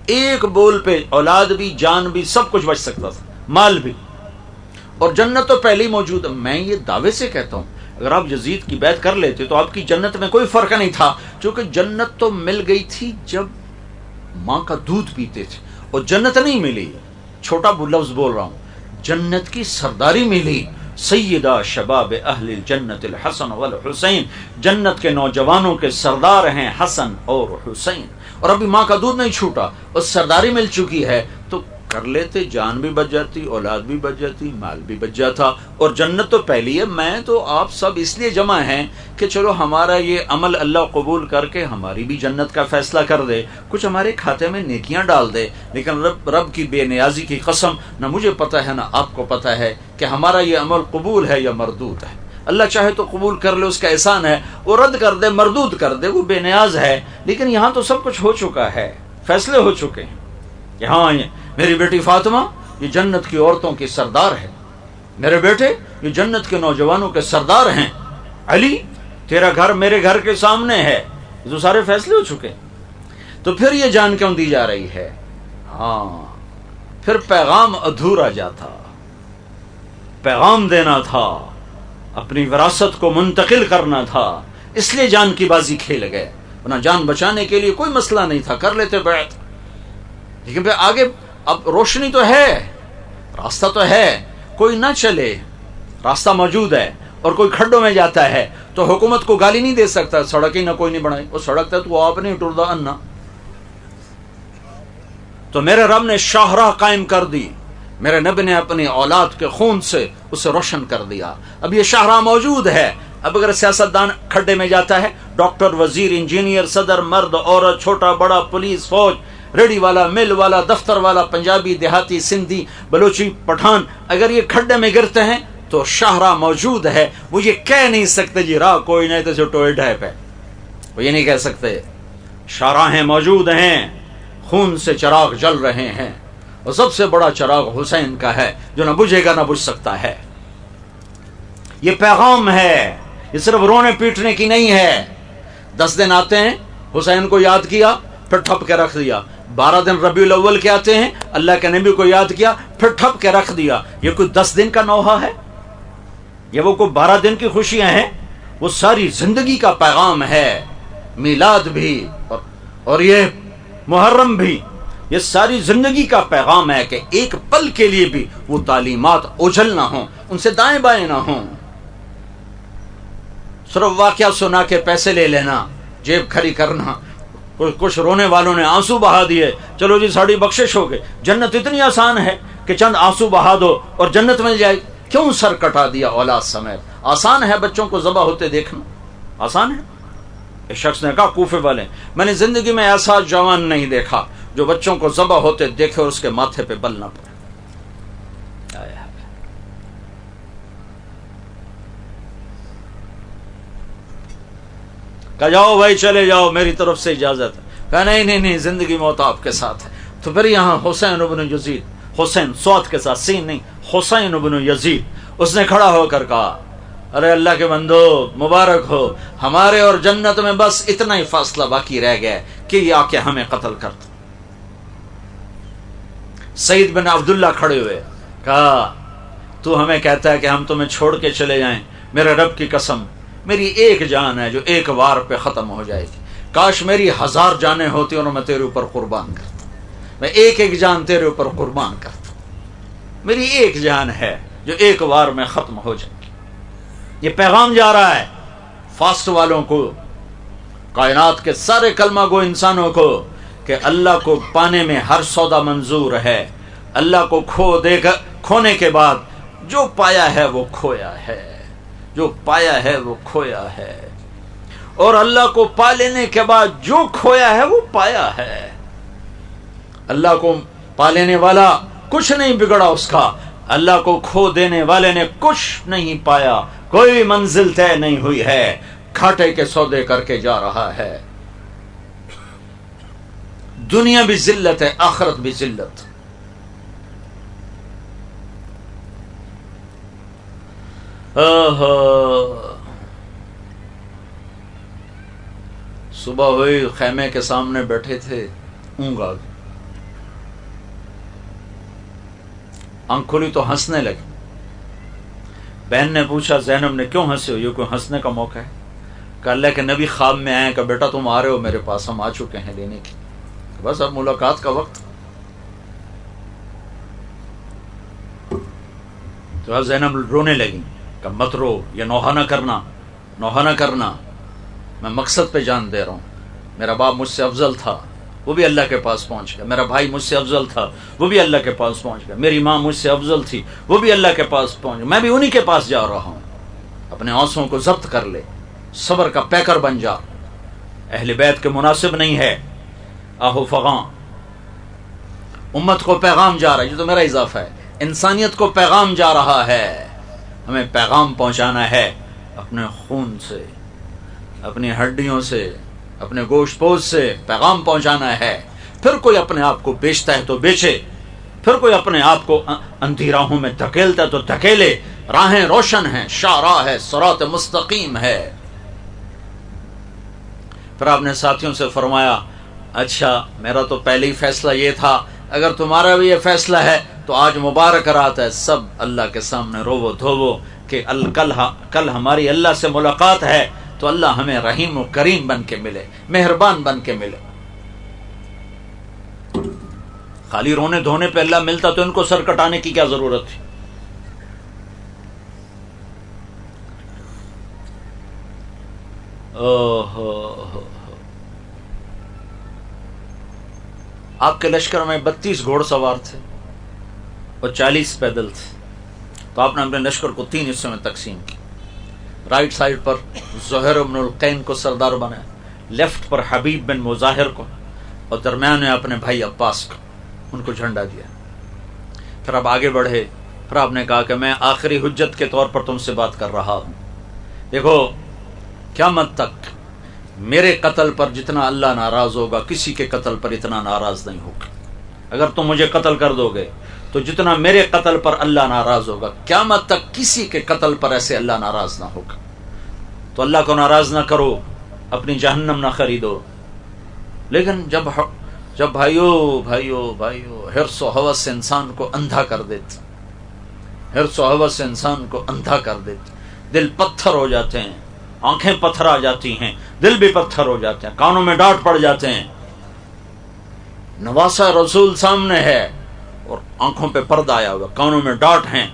ایک بول پہ اولاد بھی، جان بھی، سب کچھ بچ سکتا تھا، مال بھی. اور جنت تو پہلے ہی موجود ہے. میں یہ دعوے سے کہتا ہوں اگر آپ یزید کی بیعت کر لیتے تو آپ کی جنت میں کوئی فرق نہیں تھا، کیونکہ جنت تو مل گئی تھی جب ماں کا دودھ پیتے تھے. اور جنت نہیں ملی، چھوٹا لفظ بول رہا ہوں، جنت کی سرداری ملی. سیدہ شباب اہل الجنت الحسن والحسین، جنت کے نوجوانوں کے سردار ہیں حسن اور حسین. اور ابھی ماں کا دودھ نہیں چھوٹا اور سرداری مل چکی ہے، تو کر لیتے جان بھی بچ جاتی، اولاد بھی بچ جاتی، مال بھی بچ جاتا، اور جنت تو پہلی ہے۔ میں تو آپ سب اس لیے جمع ہیں کہ چلو ہمارا یہ عمل اللہ قبول کر کے ہماری بھی جنت کا فیصلہ کر دے، کچھ ہمارے کھاتے میں نیکیاں ڈال دے۔ لیکن رب کی بے نیازی کی قسم، نہ مجھے پتہ ہے نہ آپ کو پتہ ہے کہ ہمارا یہ عمل قبول ہے یا مردود ہے۔ اللہ چاہے تو قبول کر لے، اس کا احسان ہے، وہ رد کر دے، مردود کر دے، وہ بے نیاز ہے۔ لیکن یہاں تو سب کچھ ہو چکا ہے، فیصلے ہو چکے ہیں۔ یہاں میری بیٹی فاطمہ یہ جنت کی عورتوں کی سردار ہے، میرے بیٹے یہ جنت کے نوجوانوں کے سردار ہیں، علی تیرا گھر میرے گھر کے سامنے ہے، یہ تو سارے فیصلے ہو چکے۔ تو پھر یہ جان کیوں دی جا رہی ہے؟ ہاں پھر پیغام ادھورا جاتا، پیغام دینا تھا، اپنی وراثت کو منتقل کرنا تھا، اس لیے جان کی بازی کھیل گئے، ورنہ جان بچانے کے لیے کوئی مسئلہ نہیں تھا، کر لیتے بیعت۔ لیکن پھر آگے اب روشنی تو ہے، راستہ تو ہے، کوئی نہ چلے، راستہ موجود ہے اور کوئی کھڈوں میں جاتا ہے تو حکومت کو گالی نہیں دے سکتا، سڑک ہی نہ کوئی نہیں بنائی، وہ سڑک ہے تو وہ آپ نہیں ٹردا انا۔ تو میرے رب نے شاہراہ قائم کر دی، میرے نبی نے اپنی اولاد کے خون سے اسے روشن کر دیا۔ اب یہ شاہراہ موجود ہے۔ اب اگر سیاستدان کھڈے میں جاتا ہے، ڈاکٹر، وزیر، انجینئر، صدر، مرد، عورت، چھوٹا بڑا، پولیس، فوج، ریڑی والا، مل والا، دفتر والا، پنجابی، دیہاتی، سندھی، بلوچی، پٹھان، اگر یہ کھڈے میں گرتے ہیں تو شاہراہ موجود ہے۔ وہ یہ کہہ نہیں سکتے جی راہ کوئی نہیں تو ٹوئے ڈھیپ ہے، وہ یہ نہیں کہہ سکتے۔ شاہراہیں موجود ہیں، خون سے چراغ جل رہے ہیں، اور سب سے بڑا چراغ حسین کا ہے جو نہ بجھے گا نہ بجھ سکتا ہے۔ یہ پیغام ہے، یہ صرف رونے پیٹنے کی نہیں ہے۔ 10 دن آتے ہیں، حسین کو یاد کیا پھر ٹھپ کے رکھ دیا۔ 12 دن ربیع الاول کے آتے ہیں، اللہ کے نبی کو یاد کیا پھر ٹھپ کے رکھ دیا۔ یہ کوئی 10 دن کا نوحہ ہے؟ یہ وہ کوئی 12 دن کی خوشیاں ہیں؟ وہ ساری زندگی کا پیغام ہے۔ میلاد بھی اور یہ محرم بھی، یہ ساری زندگی کا پیغام ہے کہ ایک پل کے لیے بھی وہ تعلیمات اوجھل نہ ہوں، ان سے دائیں بائیں نہ ہوں۔ صرف واقعہ سنا کے پیسے لے لینا، جیب کھری کرنا۔ کچھ رونے والوں نے آنسو بہا دیے، چلو جی ساڑی بخشش ہو گئے، جنت اتنی آسان ہے کہ چند آنسو بہا دو اور جنت مل جائے۔ کیوں سر کٹا دیا اولاد سمیت؟ آسان ہے بچوں کو ذبح ہوتے دیکھنا، آسان ہے۔ ایک شخص نے کہا کوفے والے، میں نے زندگی میں ایسا جوان نہیں دیکھا جو بچوں کو ذبح ہوتے دیکھے اور اس کے ماتھے پہ بل نہ پڑے۔ کہا جاؤ بھائی چلے جاؤ، میری طرف سے اجازت ہے۔ کہا نہیں، زندگی موت آپ کے ساتھ ہے۔ تو پھر یہاں حسین ابن یزید، حسین صوت کے ساتھ، سین نہیں، حسین ابن یزید، اس نے کھڑا ہو کر کہا ارے اللہ کے بندو مبارک ہو، ہمارے اور جنت میں بس اتنا ہی فاصلہ باقی رہ گیا کہ یہ آ کے ہمیں قتل کر دو۔ سعید بن عبداللہ کھڑے ہوئے، کہا تو ہمیں کہتا ہے کہ ہم تمہیں چھوڑ کے چلے جائیں، میرے رب کی قسم میری ایک جان ہے جو ایک وار پہ ختم ہو جائے گی، کاش میری 1000 جانیں ہوتی اور میں تیرے اوپر قربان کرتا، میں ایک جان تیرے اوپر قربان کرتا، میری ایک جان ہے جو ایک وار میں ختم ہو جائے گی۔ یہ پیغام جا رہا ہے فاسٹ والوں کو، کائنات کے سارے کلمہ گو انسانوں کو، کہ اللہ کو پانے میں ہر سودا منظور ہے، اللہ کو کھونے کے بعد جو پایا ہے وہ کھویا ہے، جو پایا ہے وہ کھویا ہے، اور اللہ کو پا لینے کے بعد جو کھویا ہے وہ پایا ہے۔ اللہ کو پا لینے والا کچھ نہیں بگڑا اس کا، اللہ کو کھو دینے والے نے کچھ نہیں پایا، کوئی منزل طے نہیں ہوئی ہے، کھاٹے کے سودے کر کے جا رہا ہے۔ دنیا بھی ذلت ہے، آخرت بھی ذلت۔ صبح ہوئی، خیمے کے سامنے بیٹھے تھے، اونگ آ گئی، آنکھ کھلی تو ہنسنے لگے۔ بہن نے پوچھا زینب نے کیوں ہنسے ہو، یہ کوئی ہنسنے کا موقع ہے؟ کہ اللہ کے نبی خواب میں آئے کہ بیٹا تم آ رہے ہو میرے پاس، ہم آ چکے ہیں لینے کی، بس اب ملاقات کا وقت۔ تو اب زینب رونے لگی کہ مت رو، یہ نوحہ نہ کرنا، نوحہ نہ کرنا، میں مقصد پہ جان دے رہا ہوں، میرا باپ مجھ سے افضل تھا، وہ بھی اللہ کے پاس پہنچ گیا. میرا بھائی مجھ سے افضل تھا، وہ بھی اللہ کے پاس پہنچ گیا. میری ماں مجھ سے افضل تھی، وہ بھی اللہ کے پاس پہنچ گیا. میں بھی انہی کے پاس جا رہا ہوں. اپنے آنسوؤں کو ضبط کر لے، صبر کا پیکر بن جا. اہل بیت کے مناسب نہیں ہے آہو فغاں. امت کو پیغام جا رہا ہے، یہ تو میرا اضافہ ہے، انسانیت کو پیغام جا رہا ہے. ہمیں پیغام پہنچانا ہے اپنے خون سے، اپنی ہڈیوں سے، اپنے گوشت پوش سے پیغام پہنچانا ہے. پھر کوئی اپنے آپ کو بیچتا ہے تو بیچے، پھر کوئی اپنے آپ کو اندھی راہوں میں دھکیلتا ہے تو دھکیلے. راہیں روشن ہیں، شاہراہ ہے، صراط مستقیم ہے. پھر آپ نے ساتھیوں سے فرمایا اچھا میرا تو پہلے ہی فیصلہ یہ تھا، اگر تمہارا بھی یہ فیصلہ ہے تو آج مبارک رات ہے، سب اللہ کے سامنے روو دھوو کہ کل ہماری اللہ سے ملاقات ہے تو اللہ ہمیں رحیم و کریم بن کے ملے، مہربان بن کے ملے. خالی رونے دھونے پہ اللہ ملتا تو ان کو سر کٹانے کی کیا ضرورت تھی؟ آپ کے لشکر میں 32 گھوڑ سوار تھے اور 40 پیدل تھے. تو آپ نے اپنے لشکر کو 3 حصوں میں تقسیم کی. رائٹ سائڈ پر زہیر بن القین کو سردار بنایا، لیفٹ پر حبیب بن مظاہر کو، اور درمیان میں اپنے بھائی عباس کو، ان کو جھنڈا دیا. پھر آپ آگے بڑھے. پھر آپ نے کہا کہ میں آخری حجت کے طور پر تم سے بات کر رہا ہوں. دیکھو قیامت تک میرے قتل پر جتنا اللہ ناراض ہوگا کسی کے قتل پر اتنا ناراض نہیں ہوگا. اگر تم مجھے قتل کر دو گے تو جتنا میرے قتل پر اللہ ناراض ہوگا قیامت تک کسی کے قتل پر ایسے اللہ ناراض نہ ہوگا. تو اللہ کو ناراض نہ کرو، اپنی جہنم نہ خریدو. لیکن جب بھائیو حرص و ہوس سے انسان کو اندھا کر دیتے، حرص و ہوس سے انسان کو اندھا کر دیتے، دل پتھر ہو جاتے ہیں، آنکھیں پتھر آ جاتی ہیں، دل بھی پتھر ہو جاتے ہیں، کانوں میں ڈانٹ پڑ جاتے ہیں. نواسہ رسول سامنے ہے اور آنکھوں پہ پردہ آیا ہوا، کانوں میں ڈانٹ ہیں.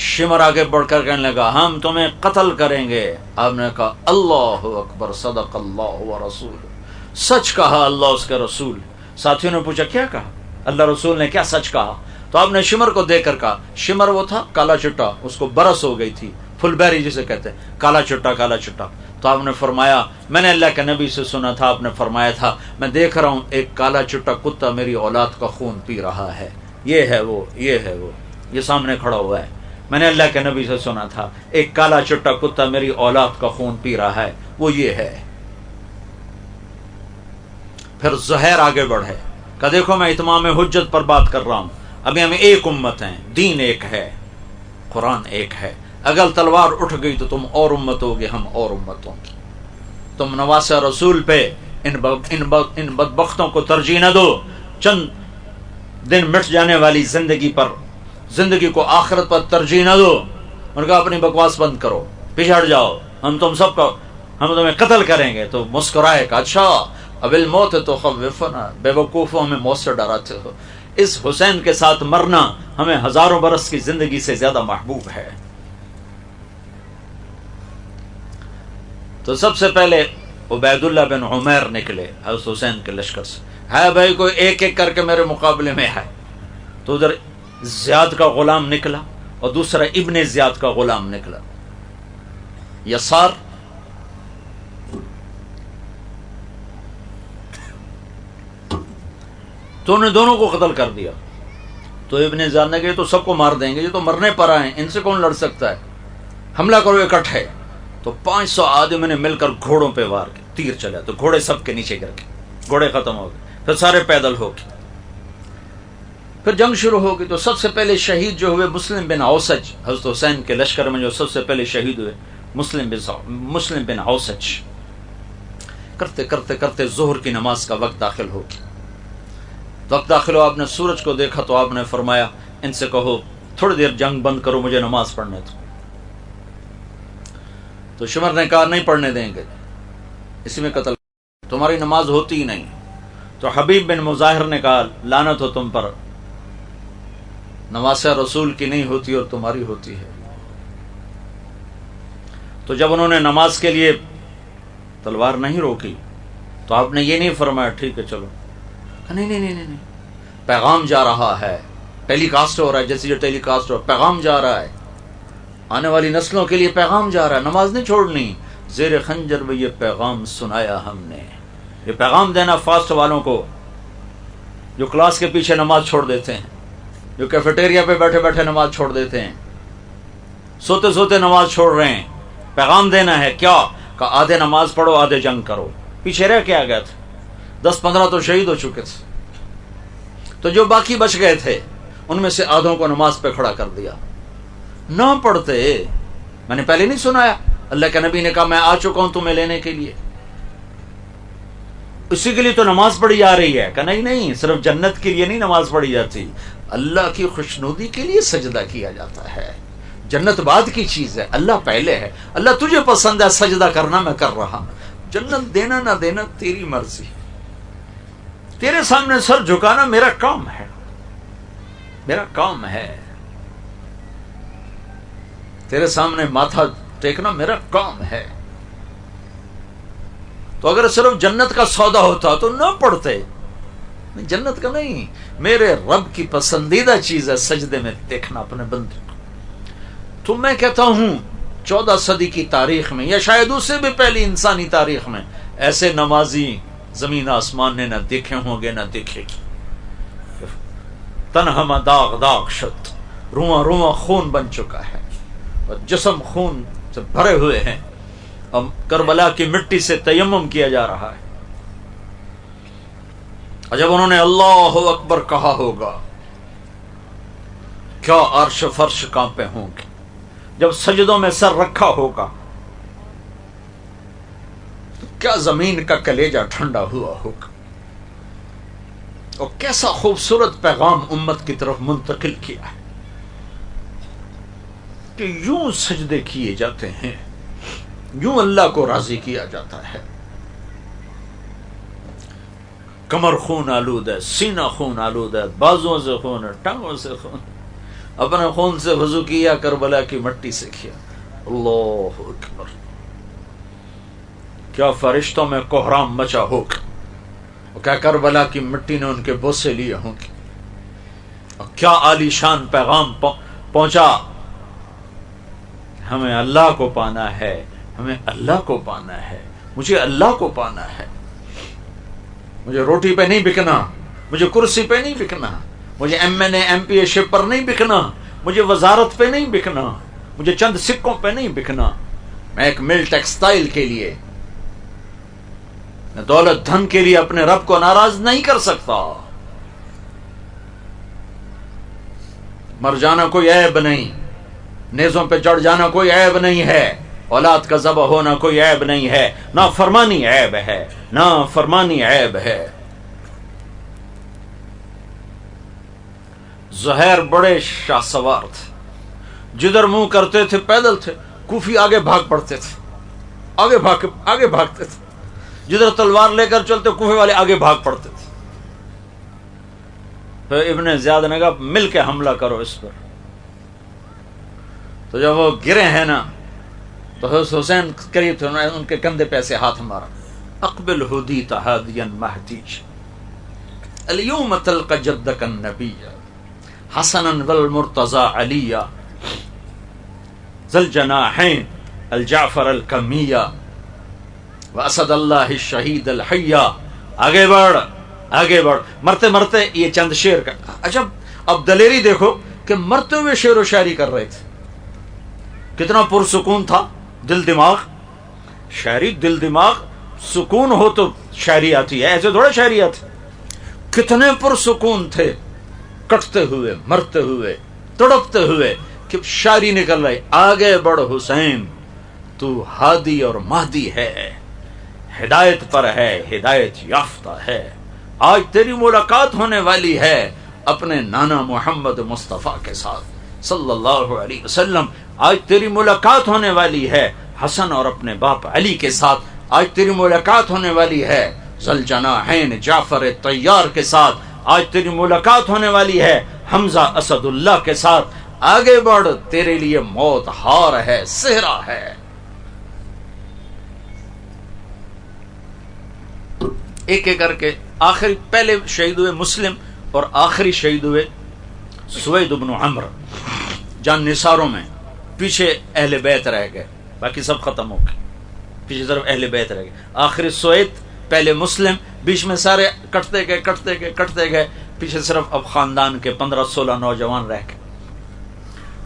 شمر آگے بڑھ کر کہنے لگا ہم تمہیں قتل کریں گے. آپ نے کہا اللہ اکبر، صدق اللہ و رسول، سچ کہا اللہ اس کے رسول. ساتھیوں نے پوچھا کیا کہا؟ اللہ رسول نے کیا سچ کہا؟ تو آپ نے شمر کو دیکھ کر کہا، شمر وہ تھا کالا چٹا، اس کو برس ہو گئی تھی، فل بیری جسے کہتے ہیں، کالا چٹا کالا چٹا. تو آپ نے فرمایا میں نے اللہ کے نبی سے سنا تھا، آپ نے فرمایا تھا میں دیکھ رہا ہوں ایک کالا چٹا کتا میری اولاد کا خون پی رہا ہے، یہ ہے وہ، یہ ہے وہ، یہ سامنے کھڑا ہوا ہے. میں نے اللہ کے نبی سے سنا تھا ایک کالا چٹا کتا میری اولاد کا خون پی رہا ہے، وہ یہ ہے. پھر زہیر آگے بڑھے، کہ دیکھو میں اتمام حجت پر بات کر رہا ہوں، ابھی ہم ایک امت ہیں، دین ایک ہے، قرآن ایک ہے. اگر تلوار اٹھ گئی تو تم اور امت ہوگے، ہم اور امتوں کی. تم نواسہ رسول پہ ان بدبختوں کو ترجیح نہ دو. چند دن مٹ جانے والی زندگی پر، زندگی کو آخرت پر ترجیح نہ دو. ان کا اپنی بکواس بند کرو، پیچھے ہٹ جاؤ، ہم تمہیں قتل کریں گے. تو مسکرائے کہ اچھا اب الموت تو خوفنا، بے وقوفوں ہمیں موت سے ڈراتے ہو. اس حسین کے ساتھ مرنا ہمیں ہزاروں برس کی زندگی سے زیادہ محبوب ہے. تو سب سے پہلے عبید اللہ بن عمیر نکلے حضرت حسین کے لشکر سے. ہے بھائی کوئی ایک ایک کر کے میرے مقابلے میں ہے. تو ادھر زیاد کا غلام نکلا اور دوسرا ابن زیاد کا غلام نکلا، یسار. تو انہیں دونوں کو قتل کر دیا. تو ابن زیاد نے کہا تو سب کو مار دیں گے، یہ تو مرنے پر آئے ہیں، ان سے کون لڑ سکتا ہے، حملہ کرو اکٹھے. تو 500 آدمی نے مل کر گھوڑوں پہ وار کے تیر چلا، تو گھوڑے سب کے نیچے گر کے گھوڑے ختم ہو گئے. پھر سارے پیدل ہو گئے. پھر جنگ شروع ہو گئی. تو سب سے پہلے شہید جو ہوئے مسلم بن اوسج، حضرت حسین کے لشکر میں جو سب سے پہلے شہید ہوئے مسلم بن اوسج. کرتے کرتے کرتے ظہر کی نماز کا وقت داخل ہو گیا. وقت داخل ہو، آپ نے سورج کو دیکھا تو آپ نے فرمایا ان سے کہو تھوڑی دیر جنگ بند کرو، مجھے نماز پڑھنے دو. تو شمر نے کہا نہیں پڑھنے دیں گے، اسی میں قتل، تمہاری نماز ہوتی ہی نہیں. تو حبیب بن مظاہر نے کہا لعنت ہو تم پر، نواسہ رسول کی نہیں ہوتی اور تمہاری ہوتی ہے. تو جب انہوں نے نماز کے لیے تلوار نہیں روکی تو آپ نے یہ نہیں فرمایا ٹھیک ہے چلو، نہیں نہیں نہیں نہیں، پیغام جا رہا ہے، ٹیلی کاسٹ ہو رہا ہے، جیسے جو ٹیلی کاسٹ ہو، پیغام جا رہا ہے، آنے والی نسلوں کے لیے پیغام جا رہا ہے، نماز نہیں چھوڑنی، زیر خنجر میں یہ پیغام سنایا ہم نے۔ یہ پیغام دینا فاسٹ والوں کو جو کلاس کے پیچھے نماز چھوڑ دیتے ہیں، جو کیفیٹیریا پہ بیٹھے بیٹھے نماز چھوڑ دیتے ہیں، سوتے سوتے نماز چھوڑ رہے ہیں۔ پیغام دینا ہے کیا کہ آدھے نماز پڑھو آدھے جنگ کرو۔ پیچھے رہ کے آ گئے تھے، 10-15 تو شہید ہو چکے تھے، تو جو باقی بچ گئے تھے ان میں سے آدھوں کو نماز پہ کھڑا کر دیا۔ نہ پڑھتے، میں نے پہلے نہیں سنایا اللہ کے نبی نے کہا میں آ چکا ہوں تمہیں لینے کے لیے، اسی کے لیے تو نماز پڑھی جا رہی ہے۔ کہ نہیں نہیں، صرف جنت کے لیے نہیں نماز پڑھی جاتی، اللہ کی خوشنودی کے لیے سجدہ کیا جاتا ہے۔ جنت بعد کی چیز ہے، اللہ پہلے ہے۔ اللہ تجھے پسند ہے سجدہ کرنا، میں کر رہا ہوں، جنت دینا نہ دینا تیری مرضی، تیرے سامنے سر جھکانا میرا کام ہے، میرا کام ہے، تیرے سامنے ماتھا ٹیکنا میرا کام ہے۔ تو اگر صرف جنت کا سودا ہوتا تو نہ پڑھتے، جنت کا نہیں، میرے رب کی پسندیدہ چیز ہے سجدے میں دیکھنا اپنے بندے کو۔ تو میں کہتا ہوں 14 صدی کی تاریخ میں یا شاید اس سے بھی پہلی انسانی تاریخ میں ایسے نمازی زمین آسمان نے نہ دیکھے ہوں گے نہ دیکھے گی۔ تنہما داغ داغ شد، رواں رواں خون بن چکا ہے اور جسم خون سے بھرے ہوئے ہیں، اب کربلا کی مٹی سے تیمم کیا جا رہا ہے۔ اور جب انہوں نے اللہ اکبر کہا ہوگا کیا عرش فرش کانپے ہوں گے، جب سجدوں میں سر رکھا ہوگا تو کیا زمین کا کلیجہ ٹھنڈا ہوا ہوگا، اور کیسا خوبصورت پیغام امت کی طرف منتقل کیا ہے کہ یوں سجدے کیے جاتے ہیں، یوں اللہ کو راضی کیا جاتا ہے۔ کمر خون آلود ہے، سینہ خون آلود ہے، بازوں سے خون ہے، ٹانگوں سے خون، اپنے خون سے وضو کیا، کربلا کی مٹی سے کیا۔ اللہ اکبر، کیا فرشتوں میں کوہرام مچا ہوگا، اور کیا کربلا کی مٹی نے ان کے بوسے لیے ہوں گے، اور کیا عالی شان پیغام پہنچا، ہمیں اللہ کو پانا ہے، ہمیں اللہ کو پانا ہے، مجھے اللہ کو پانا ہے، مجھے روٹی پہ نہیں بکنا، مجھے کرسی پہ نہیں بکنا، مجھے MPA شپ پر نہیں بکنا، مجھے وزارت پہ نہیں بکنا، مجھے چند سکوں پہ نہیں بکنا، میں ایک مل ٹیکسٹائل کے لیے، میں دولت دھن کے لیے اپنے رب کو ناراض نہیں کر سکتا۔ مر جانا کوئی عیب نہیں، نیزوں پہ چڑھ جانا کوئی عیب نہیں ہے، اولاد کا ذبح ہونا کوئی عیب نہیں ہے، نا فرمانی عیب ہے، نا فرمانی عیب ہے۔ زہیر بڑے شاہ سوار تھے، جدھر منہ کرتے تھے پیدل تھے، کوفی آگے بھاگ پڑتے تھے، آگے بھاگتے تھے، جدھر تلوار لے کر چلتے کوفے والے آگے بھاگ پڑتے تھے۔ پھر ابن زیاد نے کہا مل کے حملہ کرو اس پر۔ تو جب وہ گرے ہیں نا تو حسین قریب تھے، انہوں نے ان کے کندھے پہ ایسے ہاتھ مارا، اقبل ہدیت ہادیا مہدیج الیوم تلقى جدک النبی حسنا والمرتضى علیہ ذا الجناحین الجعفر الکمیہ واسد اللہ الشہید الحیہ۔ آگے بڑھ، مرتے مرتے یہ چند شعر کا اچھا، اب دلیری دیکھو کہ مرتے ہوئے شعر و شاعری کر رہے تھے، کتنا پرسکون تھا دل دماغ، شاعری دل دماغ سکون ہو تو شاعری آتی ہے، ایسے تھوڑا شاعری آتی، کتنے پرسکون تھے، کٹتے ہوئے، مرتے ہوئے، تڑپتے ہوئے کہ شاعری نکل رہی۔ آگے بڑھ حسین، تو ہادی اور مہدی ہے، ہدایت پر ہے، ہدایت یافتہ ہے، آج تیری ملاقات ہونے والی ہے اپنے نانا محمد مصطفیٰ کے ساتھ صلی اللہ علیہ وسلم، آج تیری ملاقات ہونے والی ہے حسن اور اپنے باپ علی کے ساتھ، آج تیری ملاقات ہونے والی ہے ذوالجناحین جعفر طیار کے ساتھ، آج تیری ملاقات ہونے والی ہے حمزہ اسد اللہ کے ساتھ۔ آگے بڑھ، تیرے لیے موت ہار ہے، صحرا ہے۔ ایک ایک کر کے آخری پہلے شہید ہوئے مسلم اور آخری شہید ہوئے سوید بن عمرو جان نثاروں میں. پیچھے اہل بیت رہ گئے، باقی سب ختم ہو گئے، پیچھے صرف اہل بیت رہ گئے. آخری سوید، پہلے مسلم، بیچ میں سارے کٹتے گئے، پیچھے صرف اب خاندان کے 15-16 نوجوان رہ گئے.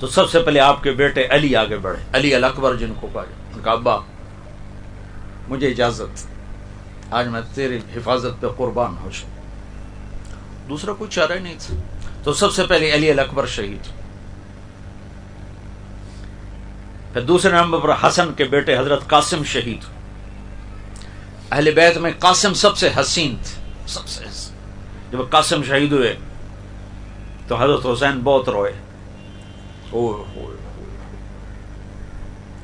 تو سب سے پہلے آپ کے بیٹے علی آگے بڑھے، علی الاکبر جن کو کہا جائے. ان کا ابا مجھے اجازت، آج میں تیری حفاظت پہ قربان ہو جاؤں. دوسرا کوئی چارہ ہی نہیں تھا. تو سب سے پہلے علی الاکبر شہید. پھر دوسرے نمبر پر حسن کے بیٹے حضرت قاسم شہید. اہل بیت میں قاسم سب سے حسین تھے، سب سے حسین. جب قاسم شہید ہوئے تو حضرت حسین بہت روئے.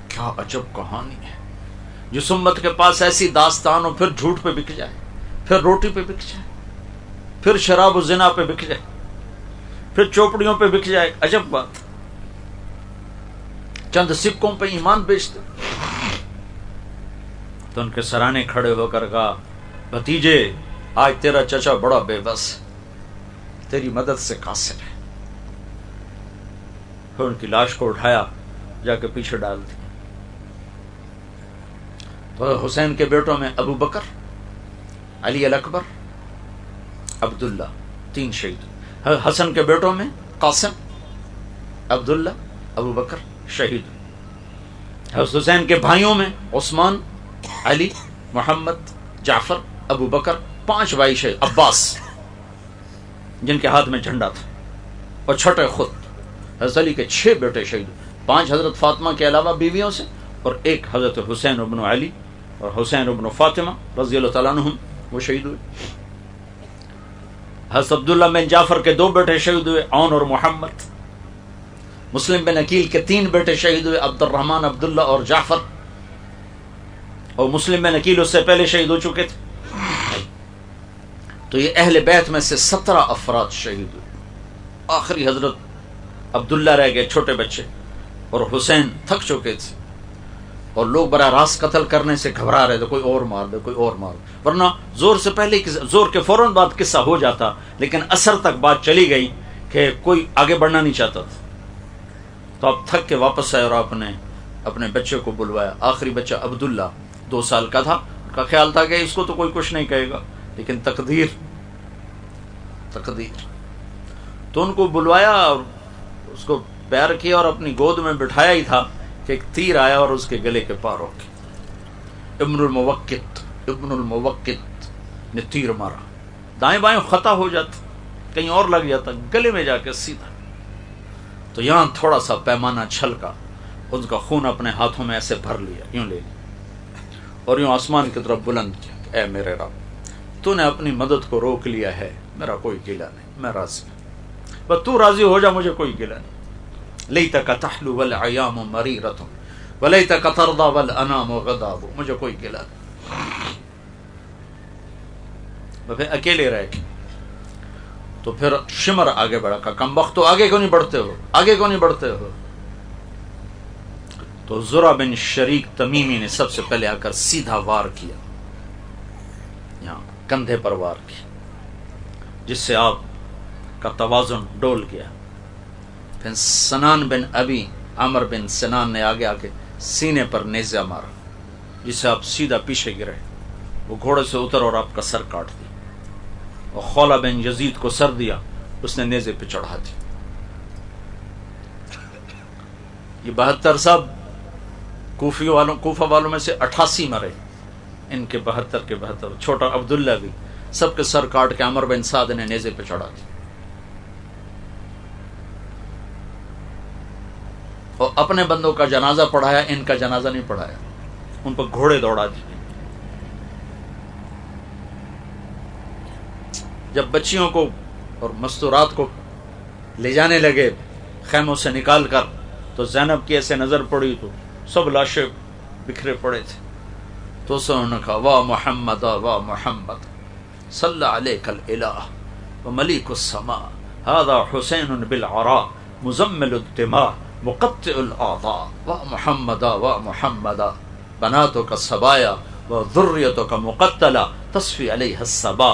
کیا عجب کہانی ہے. جس امت کے پاس ایسی داستان ہو، پھر جھوٹ پہ بک جائے، پھر روٹی پہ بک جائے، پھر شراب و زنا پہ بک جائے، پھر چوپڑیوں پہ بک جائے. عجب بات. چند سکوں پہ ایمان بیچتے. تو ان کے سرانے کھڑے ہو کر کہا بھتیجے آج تیرا چچا بڑا بے بس، تیری مدد سے قاصر ہے. پھر ان کی لاش کو اٹھایا، جا کے پیچھے ڈال دی. تو حسین کے بیٹوں میں ابو بکر، علی الاکبر، عبداللہ، 3 شہید. حسن کے بیٹوں میں قاسم، عبداللہ، ابو بکر شہید. حسین کے بھائیوں میں عثمان، علی، محمد، جعفر، ابو بکر، 5 بھائی شہید. عباس جن کے ہاتھ میں جھنڈا تھا، اور چھٹے خود. حضرت علی کے 6 بیٹے شہید، 5 حضرت فاطمہ کے علاوہ بیویوں سے، اور 1 حضرت حسین ابن علی اور حسین ابن فاطمہ رضی اللہ تعالیٰ عنہم، وہ شہید ہوئے. حضرت عبداللہ بن جعفر کے 2 بیٹے شہید ہوئے، عون اور محمد. مسلم بن عقیل کے 3 بیٹے شہید ہوئے، عبد الرحمن، عبداللہ اور جعفر. اور مسلم بن عقیل اس سے پہلے شہید ہو چکے تھے. تو یہ اہل بیت میں سے 17 افراد شہید ہوئے. آخری حضرت عبداللہ رہ گئے، چھوٹے بچے، اور حسین تھک چکے تھے، اور لوگ براہ راست قتل کرنے سے گھبرا رہے تھے، کوئی اور مار دے، کوئی اور مار دے. ورنہ زور سے پہلے، زور کے فوراً بعد قصہ ہو جاتا، لیکن اثر تک بات چلی گئی کہ کوئی آگے بڑھنا نہیں چاہتا تھا. تو آپ تھک کے واپس آئے اور آپ نے اپنے بچے کو بلوایا. آخری بچہ عبداللہ 2 سال کا تھا. ان کا خیال تھا کہ اس کو تو کوئی کچھ نہیں کہے گا، لیکن تقدیر. تو ان کو بلوایا اور اس کو پیار کیا اور اپنی گود میں بٹھایا ہی تھا کہ ایک تیر آیا اور اس کے گلے کے پار ہو گیا. ابن الموقت نے تیر مارا. دائیں بائیں خطا ہو جاتا، کہیں اور لگ جاتا، گلے میں جا کے سیدھا. تو یہاں تھوڑا سا پیمانہ چھلکا، ان کا خون اپنے ہاتھوں میں ایسے بھر لیا، یوں لے لیا، اور یوں آسمان کی طرف بلند کیا کہ اے میرے رب، تو نے اپنی مدد کو روک لیا ہے، میرا کوئی گلہ نہیں، میں راضی ہوں، بس تو راضی ہو جا، مجھے کوئی گلہ نہیں. لیتک تحلو والایام مریرۃ ولیتک ترضی والانام غضاب. مجھے کوئی گلہ نہیں. وہ پھر اکیلے رہ گئے. تو پھر شمر آگے بڑھا، کہا کم وقت تو آگے کیوں نہیں بڑھتے ہو، آگے کیوں نہیں بڑھتے ہو. تو زرع بن شریک تمیمی نے سب سے پہلے آ کر سیدھا وار کیا، یہاں کندھے پر وار کیا، جس سے آپ کا توازن ڈول گیا. پھر سنان بن ابی عمر بن سنان نے آگے آ کے سینے پر نیزہ مارا، جس سے آپ سیدھا پیچھے گرے. وہ گھوڑے سے اتر اور آپ کا سر کاٹ دیا. اور خولہ بن یزید کو سر دیا، اس نے نیزے پہ چڑھا دی. یہ 72 صاحب کوفہ والوں میں سے 88 مرے، ان کے 72 کے 72. چھوٹا عبداللہ بھی، سب کے سر کاٹ کے عمر بن سعد نے نیزے پہ چڑھا دی. اور اپنے بندوں کا جنازہ پڑھایا، ان کا جنازہ نہیں پڑھایا، ان پر گھوڑے دوڑا دیے. جب بچیوں کو اور مستورات کو لے جانے لگے خیموں سے نکال کر، تو زینب کی ایسے نظر پڑی تو سب لاشیں بکھرے پڑے تھے. تو انہوں نے کہا واہ محمد واہ محمد صلی علیک الالہ وملیک السماء هذا حسین بالعراء مزمل الدماء مقطع الاعضاء واہ محمد واہ محمد بناتک الصبایا وذریتک مقتلہ تصفی علیہ الصبا.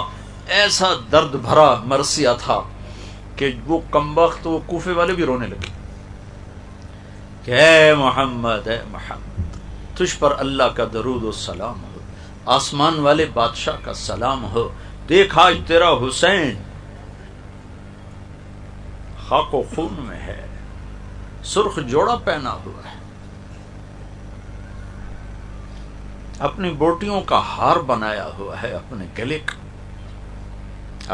ایسا درد بھرا مرثیہ تھا کہ وہ کمبخت وہ کوفے والے بھی رونے لگے کہ اے محمد تجھ پر اللہ کا درود و سلام ہو، آسمان والے بادشاہ کا سلام ہو. دیکھ آج تیرا حسین خاک و خون میں ہے، سرخ جوڑا پہنا ہوا ہے، اپنی بوٹیوں کا ہار بنایا ہوا ہے اپنے گلے کا.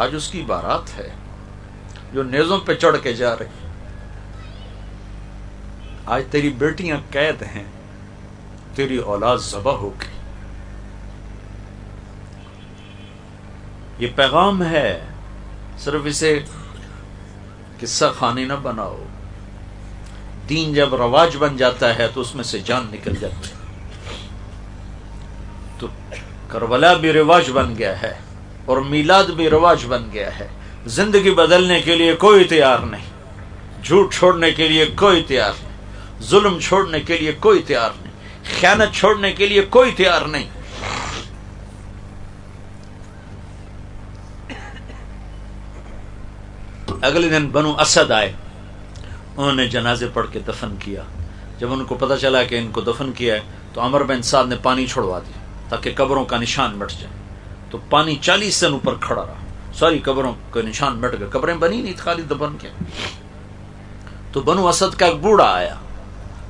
آج اس کی بارات ہے جو نیزوں پہ چڑھ کے جا رہی. آج تیری بیٹیاں قید ہیں، تیری اولاد ذبح ہو گئی. یہ پیغام ہے، صرف اسے قصہ خانی نہ بناؤ. دین جب رواج بن جاتا ہے تو اس میں سے جان نکل جاتی ہے. تو کربلا بھی رواج بن گیا ہے اور میلاد بھی رواج بن گیا ہے. زندگی بدلنے کے لیے کوئی تیار نہیں، جھوٹ چھوڑنے کے لیے کوئی تیار نہیں، ظلم چھوڑنے کے لیے کوئی تیار نہیں، خیانت چھوڑنے کے لیے کوئی تیار نہیں. اگلے دن بنو اسد آئے، انہوں نے جنازے پڑھ کے دفن کیا. جب ان کو پتہ چلا کہ ان کو دفن کیا ہے تو عمر بن سعد نے پانی چھوڑوا دیا تاکہ قبروں کا نشان مٹ جائے. تو پانی 40 سن اوپر کھڑا رہا، ساری قبروں کے نشان مٹ گئے، قبریں بنی نہیں، خالی دفن کیا. تو بنو اسد کا ایک بوڑھا آیا،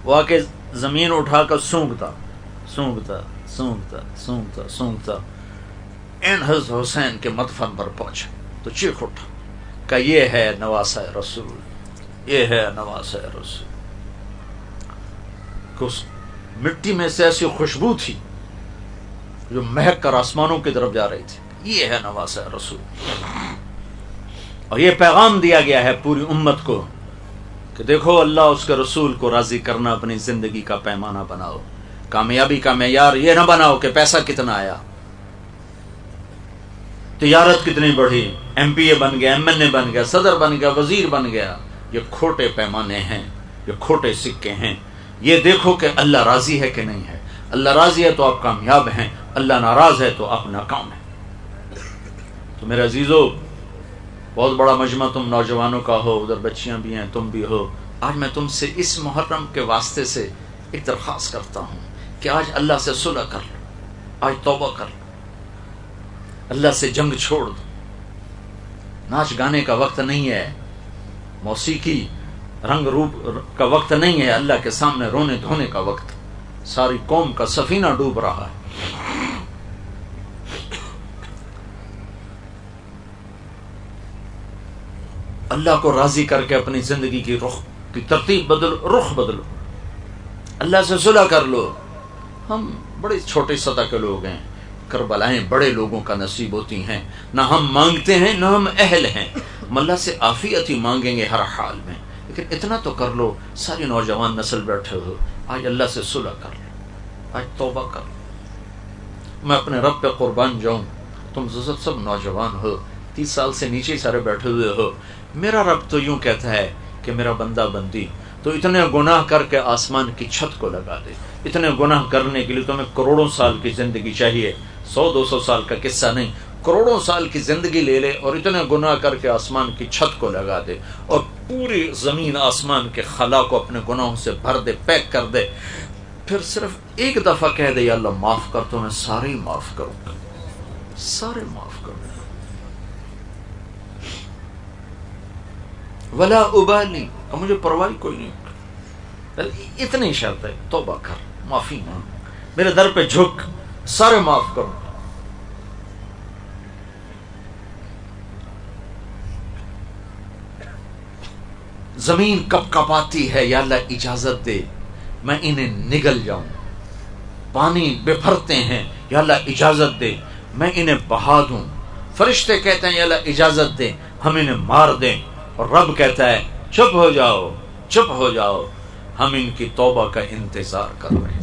وہ آ کے زمین اٹھا کر سونگتا سونگتا سونگتا سونگتا سونگتا این حضرت حسین کے مدفن پر پہنچا تو چیخ اٹھا کہ یہ ہے نواسہ رسول، یہ ہے نواسہ رسول. کہ اس مٹی میں سے ایسی خوشبو تھی جو مہک کر آسمانوں کی طرف جا رہی تھی. یہ ہے نواسہ رسول. اور یہ پیغام دیا گیا ہے پوری امت کو کہ دیکھو اللہ اس کے رسول کو راضی کرنا اپنی زندگی کا پیمانہ بناؤ. کامیابی کا معیار یہ نہ بناؤ کہ پیسہ کتنا آیا، تجارت کتنی بڑھی، ایم پی اے بن گیا، ایم این اے بن گیا، صدر بن گیا، وزیر بن گیا. یہ کھوٹے پیمانے ہیں، یہ کھوٹے سکے ہیں. یہ دیکھو کہ اللہ راضی ہے کہ نہیں ہے. اللہ راضی ہے تو آپ کامیاب ہیں، اللہ ناراض ہے تو آپ ناکام ہیں. تو میرے عزیزو، بہت بڑا مجمع تم نوجوانوں کا ہو، ادھر بچیاں بھی ہیں، تم بھی ہو. آج میں تم سے اس محرم کے واسطے سے ایک درخواست کرتا ہوں کہ آج اللہ سے صلح کر لو، آج توبہ کر لو، اللہ سے جنگ چھوڑ دو. ناچ گانے کا وقت نہیں ہے، موسیقی رنگ روپ کا وقت نہیں ہے، اللہ کے سامنے رونے دھونے کا وقت. ساری قوم کا سفینہ ڈوب رہا ہے. اللہ کو راضی کر کے اپنی زندگی کی رخ کی ترتیب بدلو، رخ بدلو، اللہ سے صلح کر لو. ہم بڑے چھوٹے سطح کے لوگ ہیں، کربلائیں بڑے لوگوں کا نصیب ہوتی ہیں. نہ ہم مانگتے ہیں نہ ہم اہل ہیں. ہم اللہ سے عافیت ہی مانگیں گے ہر حال میں. لیکن اتنا تو کر لو، ساری نوجوان نسل بیٹھے ہو، آج اللہ سے صلح کر لو، آج توبہ کر لو. میں اپنے رب پہ قربان جاؤں، تم سب نوجوان ہو، 30 سال سے نیچے سارے بیٹھے ہوئے ہو. میرا رب تو یوں کہتا ہے کہ میرا بندہ بندی تو اتنے گناہ کر کے آسمان کی چھت کو لگا دے. اتنے گناہ کرنے کے لیے تمہیں کروڑوں سال کی زندگی چاہیے، 100-200 سال کا قصہ نہیں. کروڑوں سال کی زندگی لے لے اور اتنے گناہ کر کے آسمان کی چھت کو لگا دے اور پوری زمین آسمان کے خلا کو اپنے گناہوں سے بھر دے، پیک کر دے. پھر صرف ایک دفعہ کہہ دے یا اللہ معاف کر، تو میں سارے ہی معاف کروں گا، سارے معاف کروں گا. ولا ابالی، اور مجھے پرواہ کوئی نہیں. اتنی شرط ہے، توبہ کر، معافی مانگ، میرے در پہ جھک، سارے معاف کرو. زمین کپ کپاتی ہے، یا اللہ اجازت دے میں انہیں نگل جاؤں. پانی بفرتے ہیں، یا اللہ اجازت دے میں انہیں بہا دوں. فرشتے کہتے ہیں یا اللہ اجازت دے ہم انہیں مار دیں. اور رب کہتا ہے چپ ہو جاؤ، چپ ہو جاؤ، ہم ان کی توبہ کا انتظار کر رہے ہیں.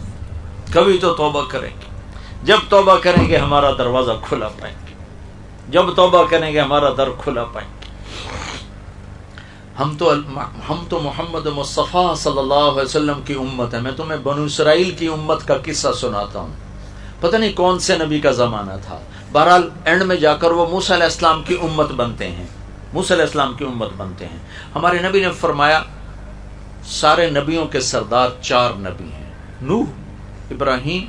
کبھی تو توبہ کریں گے. جب توبہ کریں گے ہمارا دروازہ کھلا پائیں گے. جب توبہ کریں گے ہمارا در کھلا پائیں گے. ہم تو محمد مصطفیٰ صلی اللہ علیہ وسلم کی امت ہے. میں تمہیں بنو اسرائیل کی امت کا قصہ سناتا ہوں. پتہ نہیں کون سے نبی کا زمانہ تھا. بہرحال اینڈ میں جا کر وہ موسیٰ علیہ السلام کی امت بنتے ہیں. موسیٰ علیہ السلام کی امت بنتے ہیں. ہمارے نبی نے فرمایا سارے نبیوں کے سردار 4 نبی ہیں، نوح، ابراہیم،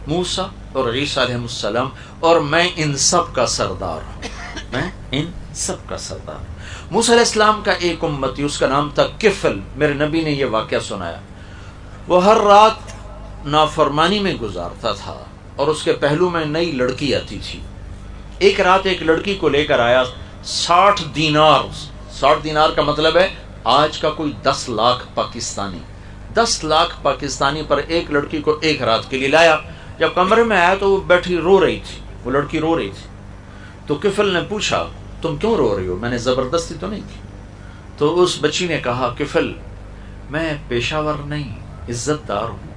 موسیٰ اور عیسیٰ علیہ السلام، اور میں ان سب کا سردار ہوں. میں ان سب کا سردار ہوں. موسیٰ علیہ السلام کا ایک امتی، اس کا نام تھا کفل. میرے نبی نے یہ واقعہ سنایا. وہ ہر رات نافرمانی میں گزارتا تھا اور اس کے پہلو میں نئی لڑکی آتی تھی. ایک رات ایک لڑکی کو لے کر آیا 60 دینار. 60 دینار کا مطلب ہے آج کا کوئی 10 لاکھ پاکستانی. 10 لاکھ پاکستانی پر ایک لڑکی کو ایک رات کے لیے لایا. جب کمرے میں آیا تو وہ بیٹھی رو رہی تھی، وہ لڑکی رو رہی تھی. تو کفل نے پوچھا تم کیوں رو رہی ہو؟ میں نے زبردستی تو نہیں کی. تو اس بچی نے کہا کفل میں پیشہ ور نہیں، عزت دار ہوں.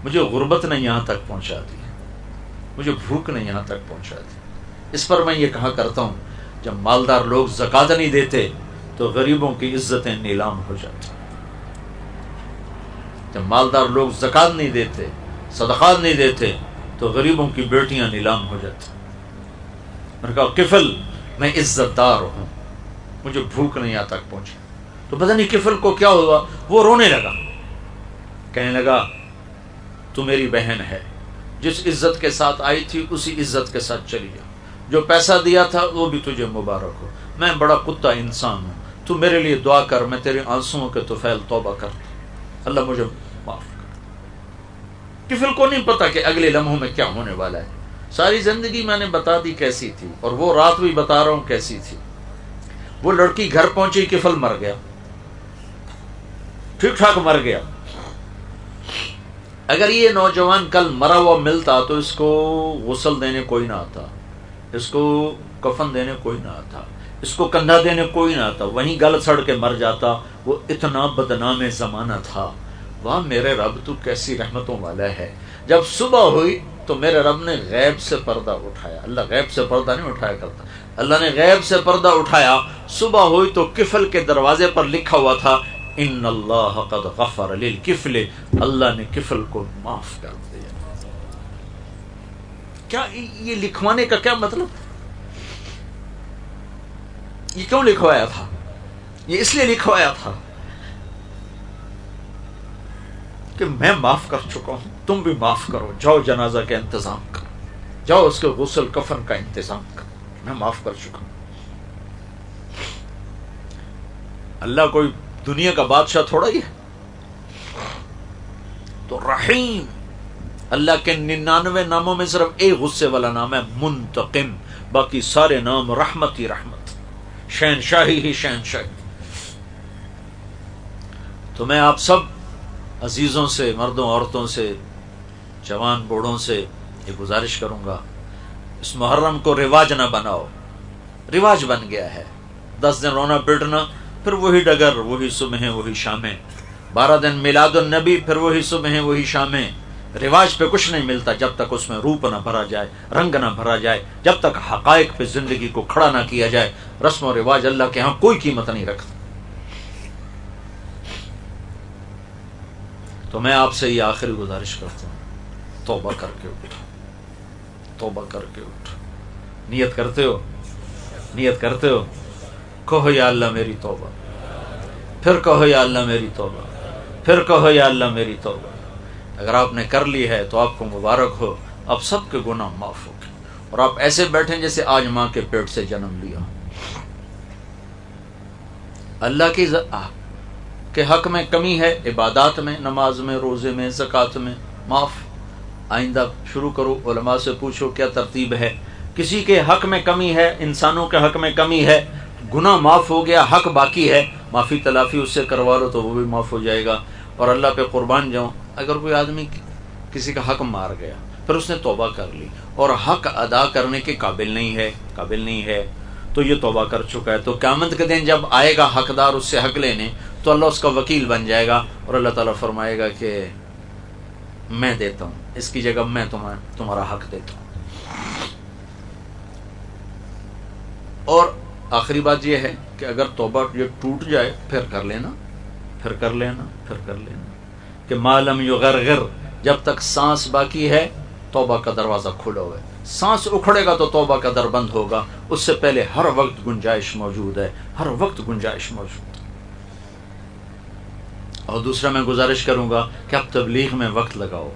مجھے غربت نے یہاں تک پہنچا دی، مجھے بھوک نے یہاں تک پہنچا دی. اس پر میں یہ کہا کرتا ہوں جب مالدار لوگ زکوٰۃ نہیں دیتے تو غریبوں کی عزتیں نیلام ہو جاتی. جب مالدار لوگ زکوٰۃ نہیں دیتے، صدقات نہیں دیتے تو غریبوں کی بیٹیاں نیلام ہو جاتی. میں نے کہا کفل میں عزت دار ہوں، مجھے بھوک نہیں یہاں تک پہنچی. تو پتہ نہیں کفل کو کیا ہوا، وہ رونے لگا، کہنے لگا تو میری بہن ہے، جس عزت کے ساتھ آئی تھی اسی عزت کے ساتھ چلی جا. جو پیسہ دیا تھا وہ بھی تجھے مبارک ہو. میں بڑا کتا انسان ہوں، تو میرے لیے دعا کر، میں تیرے آنسوؤں کے طفیل توبہ کرتا، اللہ مجھے معاف کر. کفل کو نہیں پتا کہ اگلے لمحوں میں کیا ہونے والا ہے. ساری زندگی میں نے بتا دی کیسی تھی، اور وہ رات بھی بتا رہا ہوں کیسی تھی. وہ لڑکی گھر پہنچی، کفل مر گیا، ٹھیک ٹھاک مر گیا. اگر یہ نوجوان کل مرا ہوا ملتا تو اس کو غسل دینے کوئی نہ آتا، اس کو کفن دینے کوئی نہ آتا، اس کو کندھا دینے کوئی نہ آتا، وہیں گل سڑ کے مر جاتا. وہ اتنا بدنام زمانہ تھا. واہ میرے رب تو کیسی رحمتوں والا ہے. جب صبح ہوئی تو میرے رب نے غیب سے پردہ اٹھایا. اللہ غیب سے پردہ نہیں اٹھایا کرتا، اللہ نے غیب سے پردہ اٹھایا. صبح ہوئی تو کفل کے دروازے پر لکھا ہوا تھا ان اللہ قد غفر للکفل، اللہ نے کفل کو معاف کر دیا. کیا یہ لکھوانے کا کیا مطلب؟ یہ کیوں لکھوایا تھا؟ یہ اس لیے لکھوایا تھا کہ میں معاف کر چکا ہوں، تم بھی معاف کرو. جاؤ جنازہ کا انتظام کرو، جاؤ اس کے غسل کفن کا انتظام کرو، میں معاف کر چکا ہوں. اللہ کوئی دنیا کا بادشاہ تھوڑا ہی ہے. تو رحیم، اللہ کے 99 ناموں میں صرف ایک غصے والا نام ہے منتقم، باقی سارے نام رحمت ہی رحمت، شہنشاہی ہی شہنشاہی. تو میں آپ سب عزیزوں سے، مردوں عورتوں سے، جوان بوڑھوں سے یہ گزارش کروں گا، اس محرم کو رواج نہ بناؤ. رواج بن گیا ہے 10 دن رونا پیٹنا، پھر وہی ڈگر، وہی صبح وہی شامیں. 12 دن میلاد النبی، پھر وہی صبح وہی شامیں. رواج پہ کچھ نہیں ملتا جب تک اس میں روپ نہ بھرا جائے، رنگ نہ بھرا جائے، جب تک حقائق پہ زندگی کو کھڑا نہ کیا جائے. رسم و رواج اللہ کے ہاں کوئی قیمت نہیں رکھتا. تو میں آپ سے یہ آخری گزارش کرتا ہوں، توبہ کر کے اٹھو، توبہ کر کے اٹھو. نیت کرتے ہو؟ نیت کرتے ہو؟ کہو یا اللہ میری توبہ، پھر کہو یا اللہ میری توبہ، پھر کہو یا اللہ میری توبہ. اگر آپ نے کر لی ہے تو آپ کو مبارک ہو، آپ سب کے گناہ معاف ہو گئے، اور آپ ایسے بیٹھیں جیسے آج ماں کے پیٹ سے جنم لیا. اللہ کی کہ حق میں کمی ہے، عبادات میں، نماز میں، روزے میں، زکوٰۃ میں، معاف. آئندہ شروع کرو، علماء سے پوچھو کیا ترتیب ہے. کسی کے حق میں کمی ہے، انسانوں کے حق میں کمی ہے، گناہ معاف ہو گیا، حق باقی ہے، معافی تلافی اس سے کروا لو تو وہ بھی معاف ہو جائے گا. اور اللہ پہ قربان جاؤں، اگر کوئی آدمی کسی کا حق مار گیا، پھر اس نے توبہ کر لی اور حق ادا کرنے کے قابل نہیں ہے تو یہ توبہ کر چکا ہے. تو قیامت کے دن جب آئے گا حقدار اس سے حق لینے، تو اللہ اس کا وکیل بن جائے گا اور اللہ تعالیٰ فرمائے گا کہ میں دیتا ہوں، اس کی جگہ میں تمہارا حق دیتا ہوں. اور آخری بات یہ ہے کہ اگر توبہ یہ ٹوٹ جائے پھر کر لینا کہ معلوم یغرغر، جب تک سانس باقی ہے توبہ کا دروازہ کھلا ہوا ہے. سانس اکھڑے گا تو توبہ کا در بند ہوگا. اس سے پہلے ہر وقت گنجائش موجود ہے، ہر وقت گنجائش موجود ہے. اور دوسرا میں گزارش کروں گا کہ آپ تبلیغ میں وقت لگاؤ.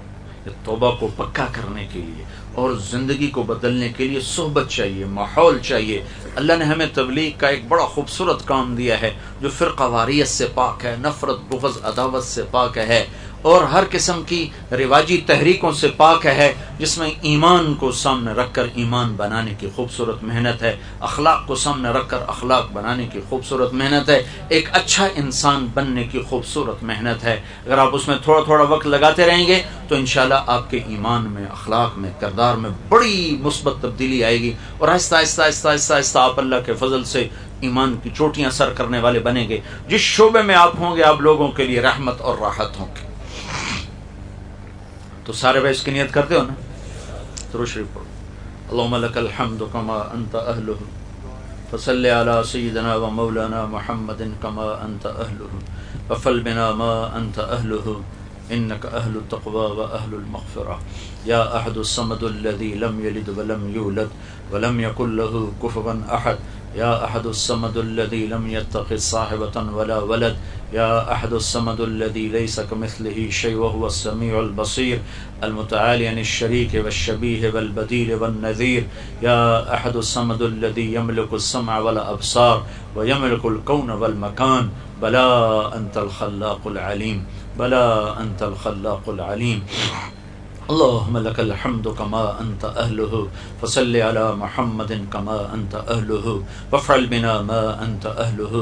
توبہ کو پکا کرنے کے لیے اور زندگی کو بدلنے کے لیے صحبت چاہیے، ماحول چاہیے. اللہ نے ہمیں تبلیغ کا ایک بڑا خوبصورت کام دیا ہے جو فرقہ واریت سے پاک ہے، نفرت، بغض، عداوت سے پاک ہے، اور ہر قسم کی رواجی تحریکوں سے پاک ہے، جس میں ایمان کو سامنے رکھ کر ایمان بنانے کی خوبصورت محنت ہے، اخلاق کو سامنے رکھ کر اخلاق بنانے کی خوبصورت محنت ہے، ایک اچھا انسان بننے کی خوبصورت محنت ہے. اگر آپ اس میں تھوڑا تھوڑا وقت لگاتے رہیں گے تو انشاءاللہ آپ کے ایمان میں، اخلاق میں، کردار میں بڑی مثبت تبدیلی آئے گی، اور آہستہ آہستہ آہستہ آہستہ آہستہ آپ اللہ کے فضل سے ایمان کی چوٹیاں سر کرنے والے بنیں گے. جس شعبے میں آپ ہوں گے آپ لوگوں کے لیے رحمت اور راحت ہوں گے. تو سارے بھائی اس کی نیت کرتے ہو نا؟ درود شریف پڑھو. اللهم لك الحمد كما انت اهله فصل على سيدنا ومولانا محمد كما انت اهله وفل بنا ما انت اهله انك اهل التقوى واهل المغفرة. يا احد الصمد الذي لم يلد ولم يولد ولم يكن له كفوا احد. يا احد الصمد الذي لم يتخذ صاحبة ولا ولد. يا احد الصمد الذي ليس كمثله شيء وهو السميع البصير المتعالي عن الشريك والشبيه والبديل والنذير. يا احد الصمد الذي يملك السمع والابصار ويملك الكون والمكان. بلا انت الخلاق العليم، بلا انت الخلاق العليم. اللهم لك الحمد كما انت اهله فصل على محمد كما انت اهله وافعل بنا ما انت اهله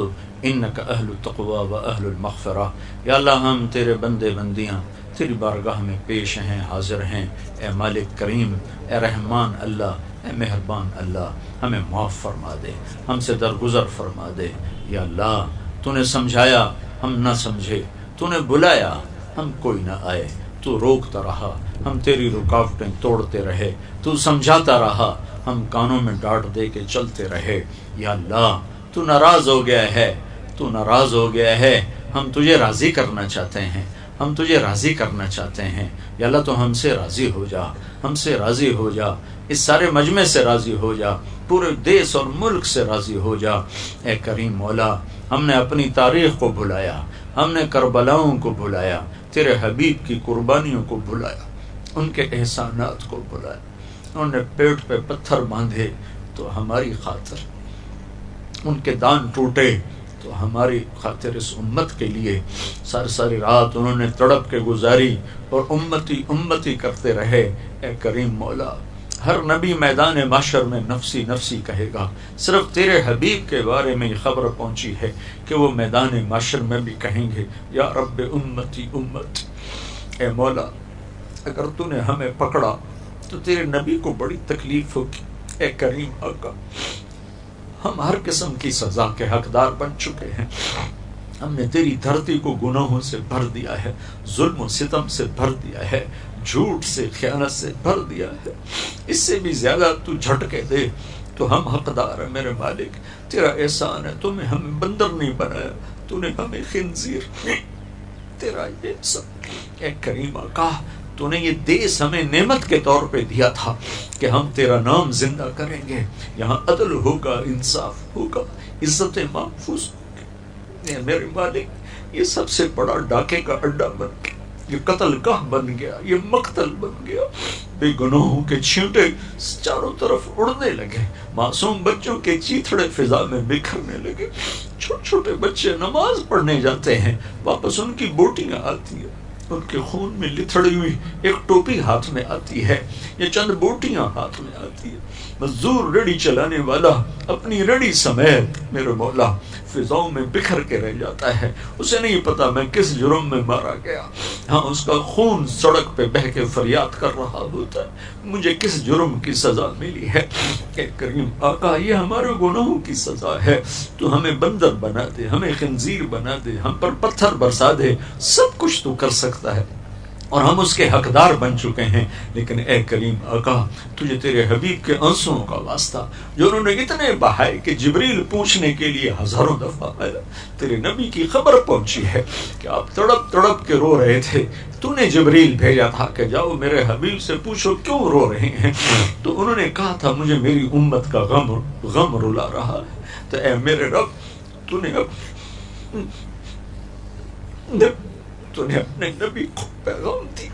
انك اهل التقوى واهل المغفرة. یا اللہ ہم تیرے بندے بندیاں تیری بارگاہ میں پیش ہیں، حاضر ہیں. اے مالک کریم، اے رحمان اللہ، اے مہربان اللہ، ہمیں معاف فرما دے، ہم سے درگزر فرما دے. یا اللہ تو نے سمجھایا ہم نہ سمجھے، تو نے بلایا ہم کوئی نہ آئے، تو روکتا رہا ہم تیری رکاوٹیں توڑتے رہے، تو سمجھاتا رہا ہم کانوں میں ڈانٹ دے کے چلتے رہے. یا اللہ تو ناراض ہو گیا ہے، تو ناراض ہو گیا ہے. ہم تجھے راضی کرنا چاہتے ہیں، ہم تجھے راضی کرنا چاہتے ہیں. یا اللہ تو ہم سے راضی ہو جا، ہم سے راضی ہو جا، اس سارے مجمع سے راضی ہو جا، پورے دیس اور ملک سے راضی ہو جا. اے کریم مولا، ہم نے اپنی تاریخ کو بھلایا، ہم نے کربلاؤں کو بھلایا، تیرے حبیب کی قربانیوں کو بھلایا، ان کے احسانات کو بھلایا. انہوں نے پیٹ پہ پتھر باندھے تو ہماری خاطر، ان کے دان ٹوٹے تو ہماری خاطر، اس امت کے لیے ساری رات انہوں نے تڑپ کے گزاری اور امتی امتی کرتے رہے. اے کریم مولا، ہر نبی میدان محشر میں نفسی نفسی کہے گا، صرف تیرے حبیب کے بارے میں یہ خبر پہنچی ہے کہ وہ میدان محشر میں بھی کہیں گے یا رب امتی امتی. اے مولا، اگر تو نے ہمیں پکڑا تو تیرے نبی کو بڑی تکلیف ہوگی. اے کریم آقا، ہم ہر قسم کی سزا کے حقدار بن چکے ہیں. ہم نے تیری دھرتی کو گناہوں سے بھر دیا ہے، ظلم و ستم سے بھر دیا ہے، جھوٹ سے، خیانت سے بھر دیا ہے. اس سے بھی زیادہ تو جھٹکے دے تو ہم حقدار ہیں. میرے مالک، تیرا احسان ہے، تو نے ہمیں بندر نہیں بنایا، تو نے ہمیں خنزیر نہیں. تیرا یہ سب. اے کریم آقا، تو نے یہ دیس ہمیں نعمت کے طور پہ دیا تھا کہ ہم تیرا نام زندہ کریں گے. یہاں عدل ہوگا، انصاف ہوگا، عزت محفوظ ہوگی. میرے مالک، یہ سب سے بڑا ڈاکے کا اڈا بن گیا، یہ قتل گاہ بن گیا، یہ مقتل بن گیا. بے گناہوں کے چھینٹے چاروں طرف اڑنے لگے، معصوم بچوں کے چیتھڑے فضا میں بکھرنے لگے. چھوٹے چھوٹے بچے نماز پڑھنے جاتے ہیں، واپس ان کی بوٹیاں آتی ہیں، ان کے خون میں لتھڑی ہوئی ایک ٹوپی ہاتھ میں آتی ہے، یہ چند بوٹیاں ہاتھ میں آتی ہے. مزدور ریڑھی چلانے والا اپنی ریڑھی سمیت میرے مولا فضاؤں میں بکھر کے رہ جاتا ہے. اسے نہیں پتا میں کس جرم میں مارا گیا. ہاں، اس کا خون سڑک پہ بہہ کے فریاد کر رہا ہوتا ہے، مجھے کس جرم کی سزا ملی ہے. کہ کریم آقا، یہ ہمارے گناہوں کی سزا ہے. تو ہمیں بندر بنا دے، ہمیں خنزیر بنا دے، ہم پر پتھر برسا دے. سب کچھ تو کر سکتا ہے، اور ہم اس کے حقدار بن چکے ہیں. لیکن اے کریم آقا تجھے تیرے حبیب کے آنسوؤں کا واسطہ جو انہوں نے اتنے بہائے کہ جبریل پوچھنے کے لیے ہزاروں دفعہ آیا. تیرے نبی کی خبر پہنچی ہے کہ آپ تڑپ تڑپ کے رو رہے تھے. تو نے جبریل بھیجا تھا کہ جاؤ میرے حبیب سے پوچھو کیوں رو رہے ہیں. تو انہوں نے کہا تھا مجھے میری امت کا غم رلا رہا ہے. تو اے میرے رب تو نے اپنے نبی کو پیغام دی.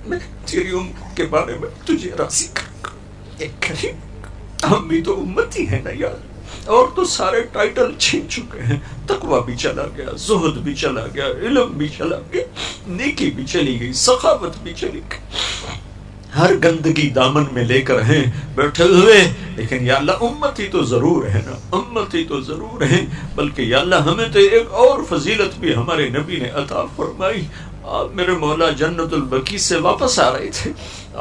میں تیری امت کے بارے میں تجھے راضی کر ہم بھی تو امتی ہیں نا یار. اور تو سارے ٹائٹل چھین چکے ہیں. تقوی بھی چلا گیا, زہد بھی چلا گیا, علم بھی چلا گیا, نیکی بھی چلی گئی, سخاوت بھی چلی گئی. ہر گندگی دامن میں لے کر ہیں بیٹھے ہوئے. لیکن یا اللہ امتی تو ضرور ہے نا, امتی تو ضرور ہے. بلکہ یا اللہ ہمیں تو ایک اور فضیلت بھی ہمارے نبی نے عطا فرمائی. آپ میرے مولا جنت البقیع سے واپس آ رہے تھے.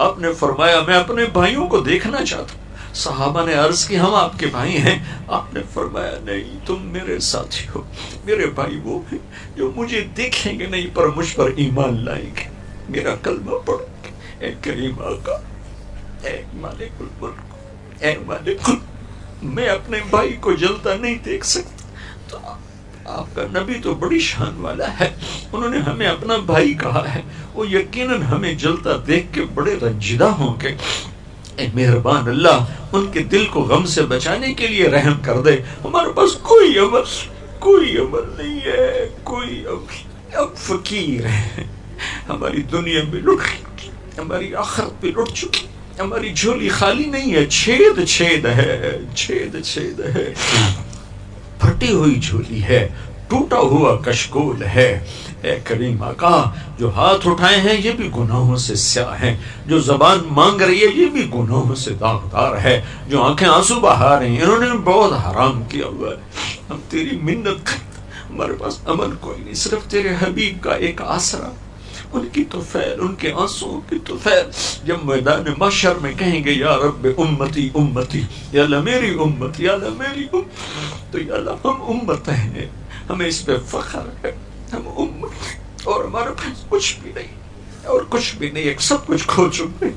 آپ نے فرمایا میں اپنے بھائیوں کو دیکھنا چاہتا ہوں. صحابہ نے عرض کی ہم آپ کے بھائی ہیں. آپ نے فرمایا نہیں, تم میرے ساتھی ہو. میرے بھائی وہ ہیں جو مجھے دیکھیں گے نہیں پر مجھ پر ایمان لائیں گے, میرا کلمہ پڑھیں گے. اے کریم آقا, اے مالک الملک, اے مالک الملک, میں اپنے بھائی کو جلتا نہیں دیکھ سکتا. تو آپ کا نبی تو بڑی شان والا ہے, انہوں نے ہمیں اپنا بھائی کہا ہے. وہ یقیناً ہمیں جلتا دیکھ کے بڑے رنجیدہ ہوں گے. اے مہربان اللہ ان کے دل کو غم سے بچانے کے لیے رحم کر دے. ہمارے پاس کوئی عمل نہیں ہے, کوئی عمل. اب فقیر ہیں, ہماری دنیا میں لٹ چکی, ہماری آخرت پہ لٹ چکی. ہماری جھولی خالی نہیں ہے, چھید ہے, پھٹی ہوئی جھولی ہے, ٹوٹا ہوا کشکول ہے. اے کریم آقا جو ہاتھ اٹھائے ہیں یہ بھی گناہوں سے سیاہ ہیں, جو زبان مانگ رہی ہے یہ بھی گناہوں سے داغدار ہے, جو آنکھیں آنسو بہا رہی ہیں انہوں نے بہت حرام کیا ہوا ہے. ہم تیری منت کرتے, ہمارے پاس عمل کوئی نہیں, صرف تیرے حبیب کا ایک آسرا, ان کی طفیل, ان کے آنسوں کی طفیل. جب میدان محشر میں کہیں گے یا رب امتی امتی, یا اللہ میری امت, یا اللہ میری امت, تو یا اللہ ہم امت ہیں, ہمیں اس پہ فخر ہے. ہم امت اور ہمارے پاس کچھ بھی نہیں اور کچھ بھی نہیں, ایک سب کچھ کھو چکے.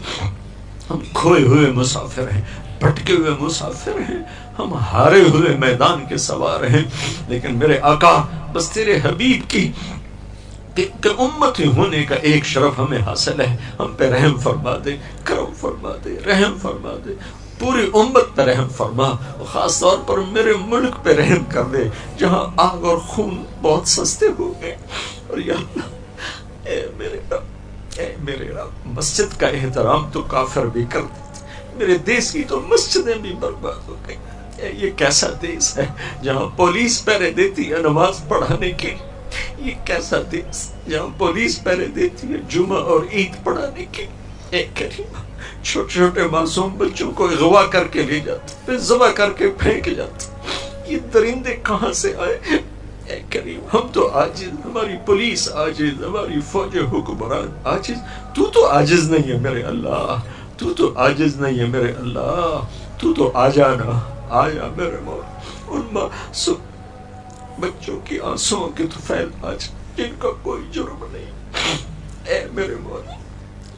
ہم کھوئے ہوئے مسافر ہیں, بھٹکے ہوئے مسافر ہیں, ہم ہارے ہوئے میدان کے سوار ہیں. لیکن میرے آقا بس تیرے حبیب کی کہ امتی ہونے کا ایک شرف ہمیں حاصل ہے. ہم پہ رحم فرما دے, کرم فرما دے, رحم فرما دے. پوری امت پہ رحم فرما, اور خاص طور پر میرے ملک پہ رحم کر دے جہاں آگ اور خون بہت سستے ہو گئے. اور یا اللہ اے میرے رب, مسجد کا احترام تو کافر بھی کر دیتے, میرے دیش کی تو مسجدیں بھی برباد ہو گئی. یہ کیسا دیش ہے جہاں پولیس پہرے دیتی ہے نماز پڑھانے کے, یہ کیسا دیش جہاں پولیس پہرے دیتی ہے جمعہ اور عید پڑھانے کے. اے کریم چھوٹے چھوٹے معصوم بچوں کو اغوا کر کے لے جاتے, پھر ذبح کر کے پھینک جاتے. یہ درندے کہاں سے آئے؟ اے کریم ہم تو عاجز, ہماری پولیس عاجز, ہماری فوج حکمران عاجز. تو تو عاجز نہیں ہے میرے اللہ, تو تو عاجز نہیں ہے میرے اللہ. تو تو آ جانا, آیا میرے مولا. ان معصوم بچوں کی آنسوں کی طفیل آج جن کا کوئی جرم نہیں, اے میرے مولا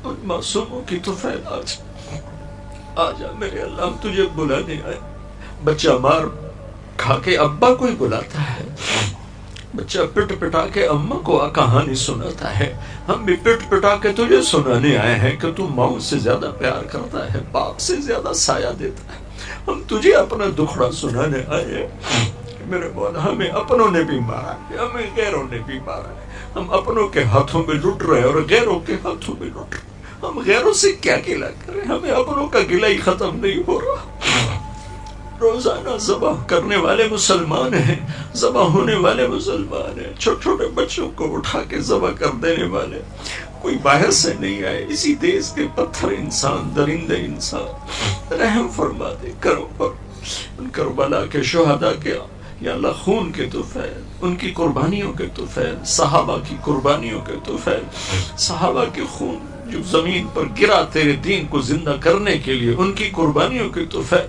ان معصوموں کی طفیل آج آ جا میرے اللہ. ہم تجھے بلانے آئے. بچہ مار کھا کے ابا کو ہی بلاتا ہے, بچہ پٹ پٹا کے اماں کو کہانی سناتا ہے. ہم بھی پٹ پٹا کے تجھے سنانے آئے ہیں کہ تو ماں سے زیادہ پیار کرتا ہے, باپ سے زیادہ سایہ دیتا ہے. ہم تجھے اپنا دکھڑا سنانے آئے ہیں میرے مولا. ہمیں اپنوں نے بھی مارا ہے, ہمیں غیروں نے بھی مارا ہے. ہم اپنوں کے ہاتھوں میں لٹ رہے اور غیروں کے ہاتھوں میں لٹ رہے. ہم غیروں سے کیا گلہ کریں, ہمیں اپنوں کا گلہ ہی ختم نہیں ہو رہا. روزانہ ذبح کرنے والے مسلمان ہیں, ذبح ہونے والے مسلمان ہیں, چھوٹے چھوٹے بچوں کو اٹھا کے ذبح کر دینے والے. کوئی باہر سے نہیں آئے, اسی دیش کے پتھر انسان, درندے انسان. رحم فرما دے, کرم فرما. ان کربلا کے شہداء کے یا اللہ خون کے طفیل, ان کی قربانیوں کے طفیل, صحابہ کی قربانیوں کے طفیل, صحابہ کے خون جو زمین پر گرا تیرے دین کو زندہ کرنے کے لیے, ان کی قربانیوں کے طفیل.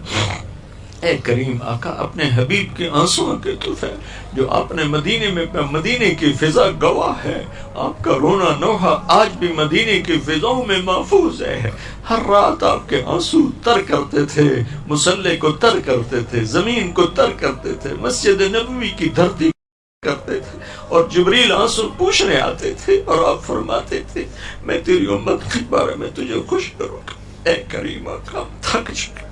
اے کریم آقا اپنے حبیب کے آنسوؤں کے تحفے جو آپ نے مدینے کی فضا گواہ ہے، آپ کا رونا نوحہ آج بھی مدینے کی فضاؤں میں محفوظ ہے۔ ہر رات آپ کے آنسو تر کرتے تھے، مصلی کو تر کرتے تھے، زمین کو تر کرتے تھے، مسجد نبوی کی دھرتی کرتے تھے، اور جبریل آنسو پوچھنے آتے تھے اور آپ فرماتے تھے میں تیری امت کے بارے میں تجھے خوش کروں گا۔ اے کریم آقا تھک چکے،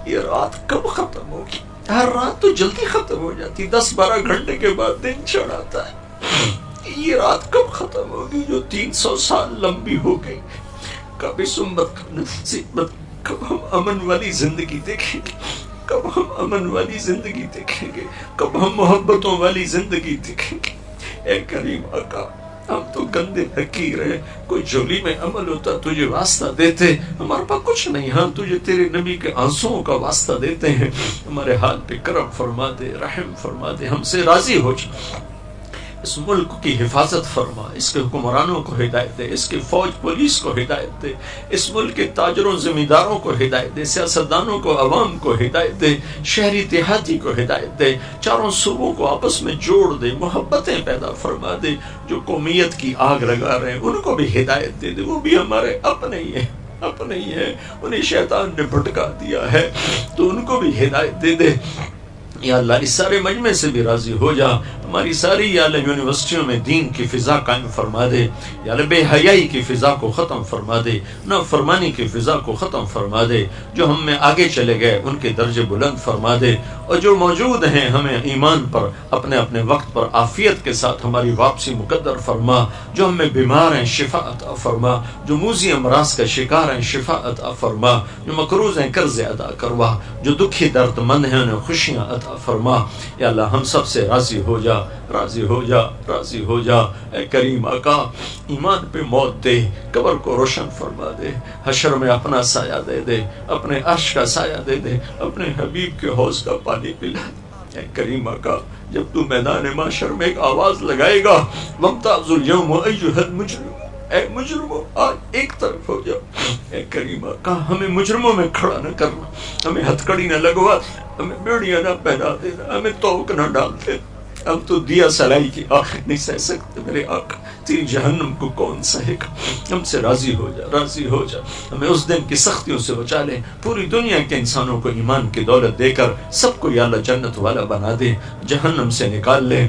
یہ رات کب ختم ہوگی؟ ہر رات تو جلدی ختم ہو جاتی، 10-12 گھنٹے کے بعد دن چڑھ آتا ہے، یہ رات کب ختم ہوگی جو 300 سال لمبی ہو گئی؟ کب اس امت کا نصیبت، کب ہم امن والی زندگی دیکھیں گے؟ کب ہم امن والی زندگی دیکھیں گے؟ کب ہم محبتوں والی زندگی دیکھیں گے؟ اے کریم آقا ہم تو گندے حقیر ہیں، کوئی جولی میں عمل ہوتا تجھے واسطہ دیتے، ہمارے پاس کچھ نہیں، ہاں تجھے تیرے نبی کے آنسوؤں کا واسطہ دیتے ہیں۔ ہمارے حال پہ کرم فرما دے، رحم فرما دے، ہم سے راضی ہو جا، اس ملک کی حفاظت فرما، اس کے حکمرانوں کو ہدایت دے، اس کے فوج پولیس کو ہدایت دے، اس ملک کے تاجروں زمینداروں کو ہدایت دے، سیاستدانوں کو، عوام کو ہدایت دے، شہری دیہاتی کو ہدایت دے، چاروں صوبوں کو آپس میں جوڑ دے، محبتیں پیدا فرما دے، جو قومیت کی آگ لگا رہے ہیں ان کو بھی ہدایت دے دے، وہ بھی ہمارے اپنے ہی ہیں، اپنے ہی ہیں، انہیں شیطان نے بھٹکا دیا ہے تو ان کو بھی ہدایت دے دے۔ یا اللہ اس سارے مجمع سے بھی راضی ہو جا، ہماری ساری یا اللہ یونیورسٹیوں میں دین کی فضا قائم فرما دے، یا اللہ بے حیائی کی فضا کو ختم فرما دے، نافرمانی کی فضا کو ختم فرما دے، جو ہم میں آگے چلے گئے ان کے درجے بلند فرما دے، اور جو موجود ہیں ہمیں ایمان پر اپنے اپنے وقت پر عافیت کے ساتھ ہماری واپسی مقدر فرما، جو ہم میں بیمار ہیں شفا عطا فرما، جو موذی امراض کا شکار ہیں شفا عطا فرما، جو مقروض ہیں قرض ادا کروا، جو دکھی درد مند ہیں انہیں خوشیاں عطا فرما۔ یا اللہ ہم سب سے راضی ہو جا، راضی ہو جا، راضی ہو جا۔ اے کریم آقا ایمان پہ موت دے، قبر کو روشن فرما دے، حشر میں اپنا سایہ دے دے، اپنے عرش کا سایہ دے دے، اپنے حبیب کے حوض کا پانی پلا دے۔ اے کریم آقا جب تو میدان محشر میں ایک آواز لگائے گا وَامْتَازُ الْيَوْمَ أَيُّهَا الْمُجْرِمُونَ، اے مجرموں آج ایک طرف ہو جاؤ۔ اے کریم آقا ہمیں مجرموں میں کھڑا نہ کرنا، ہمیں ہتھکڑی نہ لگوا، ہمیں بیڑیاں نہ پہنا دینا، ہمیں توق نہ ڈال دینا، ہم تو دیا سلائی کی آخر نہیں سہ سکتے میرے آقا، تیری جہنم کو کون سہے گا؟ ہم سے راضی ہو جا، راضی ہو جا، ہمیں اس دن کی سختیوں سے بچا لے، پوری دنیا کے انسانوں کو ایمان کی دولت دے کر سب کو یا اللہ جنت والا بنا دے، جہنم سے نکال لے۔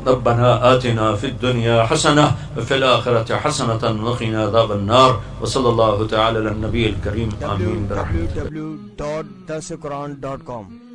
ربنا آتنا فی الدنیا حسنہ وفی الآخرۃ حسنۃ وقنا عذاب النار، وصلی اللہ تعالی علی النبی الکریم، آمین برحمتہ۔ www.dasquran.com